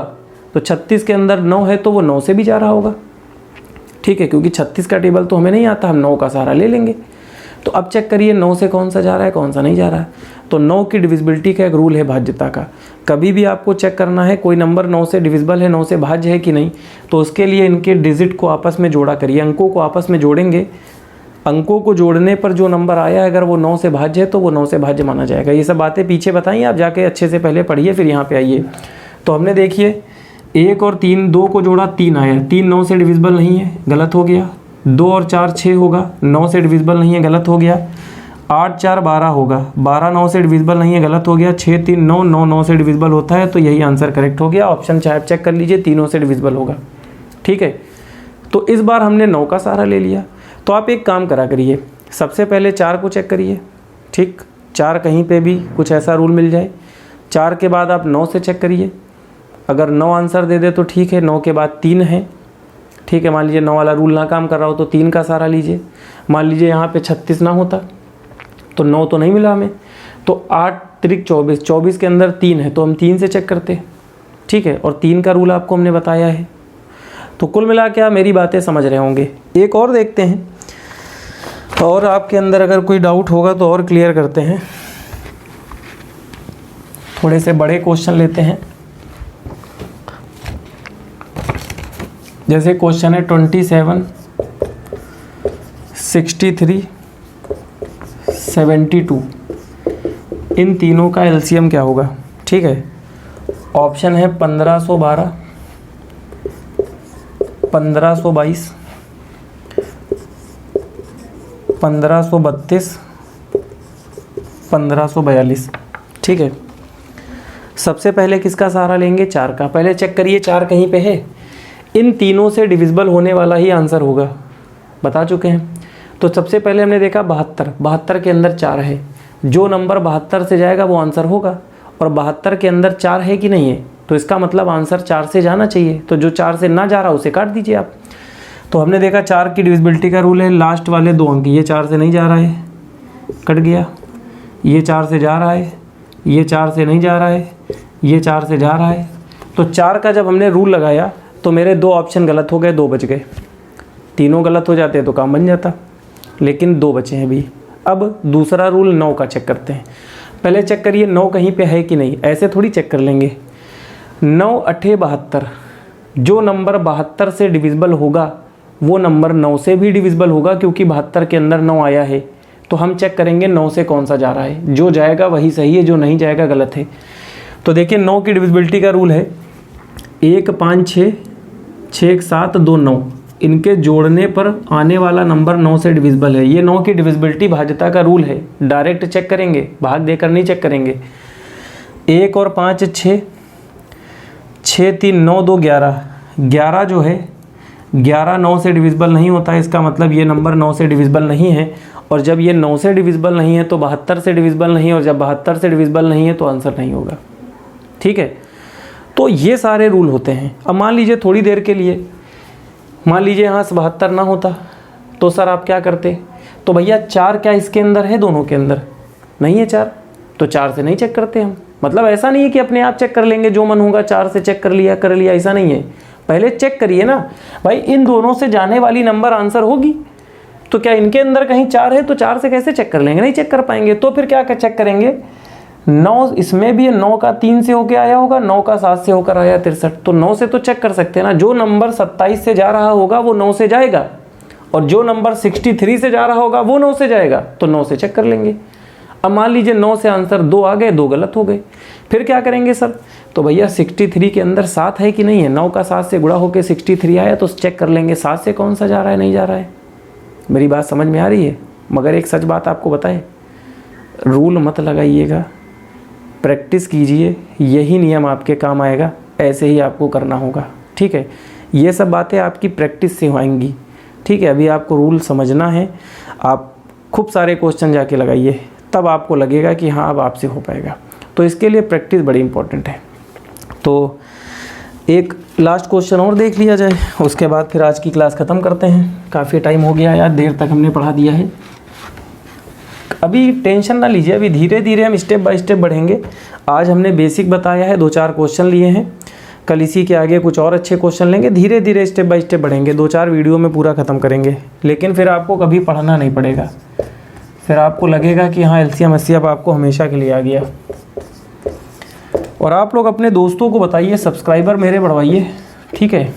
तो 36 के अंदर 9 है तो वो 9 से भी जा रहा होगा, ठीक है। क्योंकि 36 का टेबल तो हमें नहीं आता, हम 9 का सहारा ले लेंगे। तो अब चेक करिए 9 से कौन सा जा रहा है, कौन सा नहीं जा रहा है। तो 9 की डिविजिबिलिटी का एक रूल है भाज्यता का। कभी भी आपको चेक करना है कोई नंबर 9 से डिविजिबल है, 9 से भाज्य है कि नहीं, तो उसके लिए इनके डिजिट को आपस में जोड़ा करिए, अंकों को आपस में जोड़ेंगे। अंकों को जोड़ने पर जो नंबर आया अगर वो 9 से भाज्य है तो वो 9 से भाज्य माना जाएगा। ये सब बातें पीछे बताइए, आप जाके अच्छे से पहले पढ़िए फिर यहाँ पे आइए। तो हमने देखिए 1 और 3, 2 को जोड़ा 3 आया, 3 9 से डिविजिबल नहीं है, गलत हो गया। 2 और 4 6 होगा, 9 से डिविजिबल नहीं है, गलत हो गया। 8 4 12 होगा, 12 9 से डिविजिबल नहीं है, गलत हो गया। 6 3 9, 9 9 से डिविजिबल होता है, तो यही आंसर करेक्ट हो गया। ऑप्शन चाहे आप चेक कर लीजिए, तीनों से डिविजिबल होगा। ठीक है, तो इस बार हमने 9 का सहारा ले लिया। तो आप एक काम करा करिए, सबसे पहले 4 को चेक करिए। ठीक, 4 कहीं पे भी कुछ ऐसा रूल मिल जाए। 4 के बाद आप 9 से चेक करिए, अगर 9 आंसर दे दे तो ठीक है। 9 के बाद 3 है, ठीक है। मान लीजिए 9 वाला रूल ना काम कर रहा हो तो 3 का सहारा लीजिए। मान लीजिए यहाँ पे 36 ना होता तो 9 तो नहीं मिला हमें, तो 8 3 24, 24 के अंदर 3 है तो हम 3 से चेक करते। ठीक है, और 3 का रूल आपको हमने बताया है। तो कुल मिला के आप मेरी बातें समझ रहे होंगे। एक और देखते हैं, और आपके अंदर अगर कोई डाउट होगा तो और क्लियर करते हैं। थोड़े से बड़े क्वेश्चन लेते हैं, जैसे क्वेश्चन है 27 63 72, इन तीनों का एलसीएम क्या होगा। ठीक है, ऑप्शन है 1512, 1522, 1532, 1542। ठीक है, सबसे पहले किसका सहारा लेंगे, 4 का। पहले चेक करिए 4 कहीं पे है, इन तीनों से डिविजिबल होने वाला ही आंसर होगा, बता चुके हैं। तो सबसे पहले हमने देखा 72, 72 के अंदर 4 है, जो नंबर 72 से जाएगा वो आंसर होगा। और 72 के अंदर 4 है कि नहीं है, तो इसका मतलब आंसर 4 से जाना चाहिए। तो जो 4 से ना जा रहा उसे काट दीजिए आप। तो हमने देखा 4 की डिविजिबिलिटी का रूल है, लास्ट वाले 2 अंक, ये 4 से नहीं जा रहा है, कट गया। ये 4 से जा रहा है, ये 4 से नहीं जा रहा है, ये 4 से जा रहा है। तो 4 का जब हमने रूल लगाया तो मेरे 2 ऑप्शन गलत हो गए, 2 बच गए। तीनों गलत हो जाते तो काम बन जाता, लेकिन 2 बचे हैं अभी। अब दूसरा रूल 9 का चेक करते हैं। पहले चेक करिए 9 कहीं पे है कि नहीं, ऐसे थोड़ी चेक कर लेंगे। 9 8 72, जो नंबर 72 से डिविजिबल होगा वो नंबर 9 से भी डिविजिबल होगा, क्योंकि 72 के अंदर 9 आया है। तो हम चेक करेंगे 9 से कौन सा जा रहा है, जो जाएगा वही सही है, जो नहीं जाएगा गलत है। तो देखिए 9 की डिविजिबिलिटी का रूल है 1 5 6 6 1 7 2 9, इनके जोड़ने पर आने वाला नंबर 9 से डिविजिबल है। ये 9 की डिविजिबिलिटी भाज्यता का रूल है, डायरेक्ट चेक करेंगे, भाग देकर नहीं चेक करेंगे। 1 और 5 6, 6 3 9 2 11, 11 जो है 11 9 से डिविजिबल नहीं होता है, इसका मतलब ये नंबर 9 से डिविजिबल नहीं है। और जब ये 9 से डिविजिबल नहीं है तो 72 से डिविजिबल नहीं है, और जब 72 से डिविजिबल नहीं है तो आंसर नहीं होगा। ठीक है, तो ये सारे रूल होते हैं। अब मान लीजिए थोड़ी देर के लिए, मान लीजिए यहाँ से 72 ना होता तो सर आप क्या करते, तो भैया 4 क्या इसके अंदर है, दोनों के अंदर नहीं है 4, तो 4 से नहीं चेक करते हम। मतलब ऐसा नहीं है कि अपने आप चेक कर लेंगे, जो मन होगा 4 से चेक कर लिया, ऐसा नहीं है। पहले चेक करिए ना भाई, इन दोनों से जाने वाली नंबर आंसर होगी। तो क्या इनके अंदर कहीं 4 है तो 4 से कैसे चेक कर लेंगे, नहीं चेक कर पाएंगे। तो फिर क्या चेक करेंगे, 9 इसमें भी है, 9 का 3 से होकर आया होगा, 9 का 7 से होकर आया 63, तो 9 से तो चेक कर सकते हैं ना। जो नंबर 27 से जा रहा होगा वो 9 से जाएगा, और जो नंबर 63 से जा रहा होगा वो 9 से जाएगा, तो 9 से चेक कर लेंगे। अब मान लीजिए 9 से आंसर 2 आ गए, 2 गलत हो गए, फिर क्या करेंगे सर, तो भैया 63 के अंदर 7 है कि नहीं है, 9 का 7 से गुणा होकर 63 आया तो चेक कर लेंगे 7 से कौन सा जा रहा है, नहीं जा रहा है। मेरी बात समझ में आ रही है। मगर एक सच बात आपको बताए, रूल मत लगाइएगा, प्रैक्टिस कीजिए, यही नियम आपके काम आएगा, ऐसे ही आपको करना होगा। ठीक है, ये सब बातें आपकी प्रैक्टिस से होंगी। ठीक है, अभी आपको रूल समझना है, आप खूब सारे क्वेश्चन जाके लगाइए, तब आपको लगेगा कि हाँ अब आपसे हो पाएगा। तो इसके लिए प्रैक्टिस बड़ी इंपॉर्टेंट है। तो एक लास्ट क्वेश्चन और देख लिया जाए, उसके बाद फिर आज की क्लास ख़त्म करते हैं। काफ़ी टाइम हो गया यार, देर तक हमने पढ़ा दिया है। अभी टेंशन ना लीजिए, अभी धीरे धीरे हम स्टेप बाय स्टेप बढ़ेंगे। आज हमने बेसिक बताया है, 2-4 क्वेश्चन लिए हैं, कल इसी के आगे कुछ और अच्छे क्वेश्चन लेंगे, धीरे धीरे स्टेप बाय स्टेप बढ़ेंगे। 2-4 वीडियो में पूरा ख़त्म करेंगे, लेकिन फिर आपको कभी पढ़ना नहीं पड़ेगा, फिर आपको लगेगा कि हाँ एलसीएम एचसीएफ आपको हमेशा के लिए आ गया। और आप लोग अपने दोस्तों को बताइए, सब्सक्राइबर मेरे बढ़वाइए। ठीक है,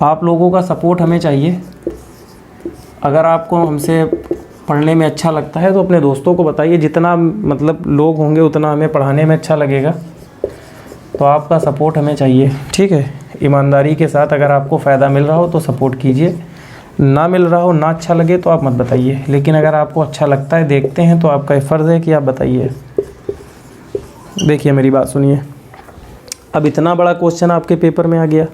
आप लोगों का सपोर्ट हमें चाहिए। अगर आपको हमसे पढ़ने में अच्छा लगता है तो अपने दोस्तों को बताइए, जितना मतलब लोग होंगे उतना हमें पढ़ाने में अच्छा लगेगा। तो आपका सपोर्ट हमें चाहिए। ठीक है, ईमानदारी के साथ अगर आपको फ़ायदा मिल रहा हो तो सपोर्ट कीजिए, ना मिल रहा हो, ना अच्छा लगे तो आप मत बताइए। लेकिन अगर आपको अच्छा लगता है, देखते हैं, तो आपका फ़र्ज़ है कि आप बताइए। देखिए मेरी बात सुनिए, अब इतना बड़ा क्वेश्चन आपके पेपर में आ गया,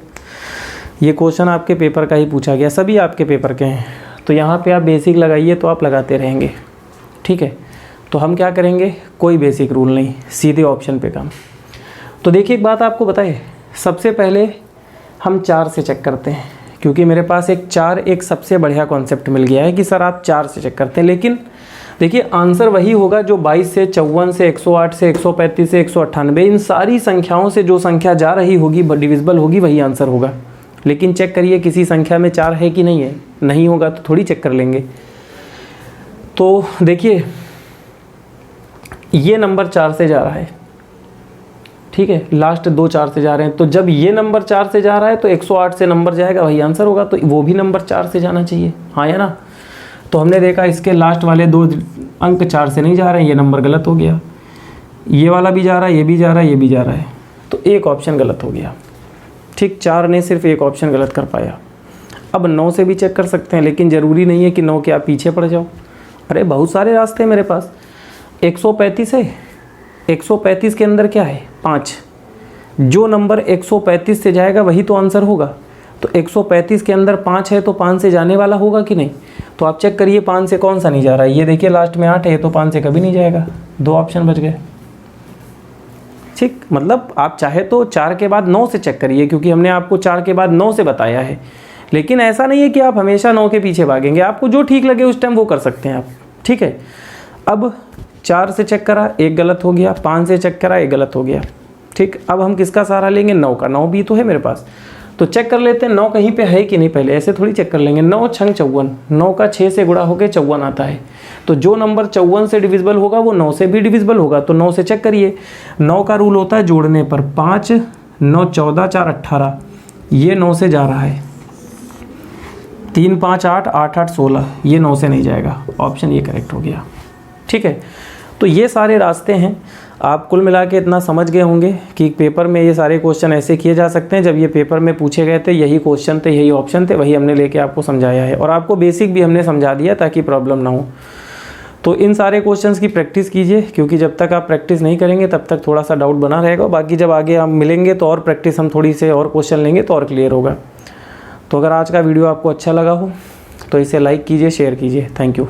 ये क्वेश्चन आपके पेपर का ही पूछा गया, सभी आपके पेपर के हैं, तो यहाँ पे आप बेसिक लगाइए तो आप लगाते रहेंगे, ठीक है। तो हम क्या करेंगे, कोई बेसिक रूल नहीं, सीधे ऑप्शन पे काम। तो देखिए एक बात आपको बताए, सबसे पहले हम 4 से चेक करते हैं, क्योंकि मेरे पास एक सबसे बढ़िया कॉन्सेप्ट मिल गया है कि सर आप 4 से चेक करते हैं। लेकिन देखिए आंसर वही होगा जो 22 से 54 से 108 से 135 से 198, इन सारी संख्याओं से जो संख्या जा रही होगी, डिविजिबल होगी, वही आंसर होगा। लेकिन चेक करिए किसी संख्या में 4 है कि नहीं है, नहीं होगा तो थोड़ी चेक कर लेंगे। तो देखिए ये नंबर 4 से जा रहा है, ठीक है, लास्ट 2 4 से जा रहे हैं, तो जब ये नंबर 4 से जा रहा है तो 108 से नंबर जाएगा, वही आंसर होगा, तो वो भी नंबर 4 से जाना चाहिए, हाँ या ना। तो हमने देखा इसके लास्ट वाले 2 अंक 4 से नहीं जा रहे हैं, ये नंबर गलत हो गया, ये वाला भी जा रहा है, ये भी जा रहा है, ये भी जा रहा है, तो एक ऑप्शन गलत हो गया, ठीक। 4 ने सिर्फ एक ऑप्शन गलत कर पाया। अब 9 से भी चेक कर सकते हैं, लेकिन ज़रूरी नहीं है कि 9 के आप पीछे पड़ जाओ, अरे बहुत सारे रास्ते हैं मेरे पास। 135 है, 135 के अंदर क्या है, 5, जो नंबर 135 से जाएगा वही तो आंसर होगा, तो 135 के अंदर 5 है तो 5 से जाने वाला होगा कि नहीं। तो आप चेक करिए 5 से कौन सा नहीं जा रहा है, ये देखिए लास्ट में 8 है, तो 5 से कभी नहीं जाएगा, 2 ऑप्शन बच गए, ठीक। मतलब आप चाहे तो 4 के बाद 9 से चेक करिए, क्योंकि हमने आपको 4 के बाद 9 से बताया है, लेकिन ऐसा नहीं है कि आप हमेशा 9 के पीछे भागेंगे, आपको जो ठीक लगे उस टाइम वो कर सकते हैं आप, ठीक है। अब 4 से चेक करा, एक गलत हो गया, 5 से चेक करा, एक गलत हो गया, ठीक। अब हम किसका सहारा लेंगे, 9 का, 9 भी तो है मेरे पास, तो चेक कर लेते हैं 9 कहीं पे है कि नहीं, पहले ऐसे थोड़ी चेक कर लेंगे। 9 छंग 54, 9 का 6 से गुणा होकर 54 आता है, तो जो नंबर 54 से डिविजिबल होगा वो 9 से भी डिविजिबल होगा, तो 9 से चेक करिए। 9 का रूल होता है जोड़ने पर, 5 9 14 4 18, ये 9 से जा रहा है, 3 5 8 8 8 16, ये 9 से नहीं जाएगा, ऑप्शन ये करेक्ट हो गया, ठीक है। तो ये सारे रास्ते हैं, आप कुल मिला के इतना समझ गए होंगे कि पेपर में ये सारे क्वेश्चन ऐसे किए जा सकते हैं। जब ये पेपर में पूछे गए थे यही क्वेश्चन थे, यही ऑप्शन थे, वही हमने लेके आपको समझाया है, और आपको बेसिक भी हमने समझा दिया ताकि प्रॉब्लम ना हो। तो इन सारे क्वेश्चंस की प्रैक्टिस कीजिए, क्योंकि जब तक आप प्रैक्टिस नहीं करेंगे तब तक थोड़ा सा डाउट बना रहेगा। बाकी जब आगे हम मिलेंगे तो और प्रैक्टिस, हम थोड़ी से और क्वेश्चन लेंगे तो और क्लियर होगा। तो अगर आज का वीडियो आपको अच्छा लगा हो तो इसे लाइक कीजिए, शेयर कीजिए। Thank you.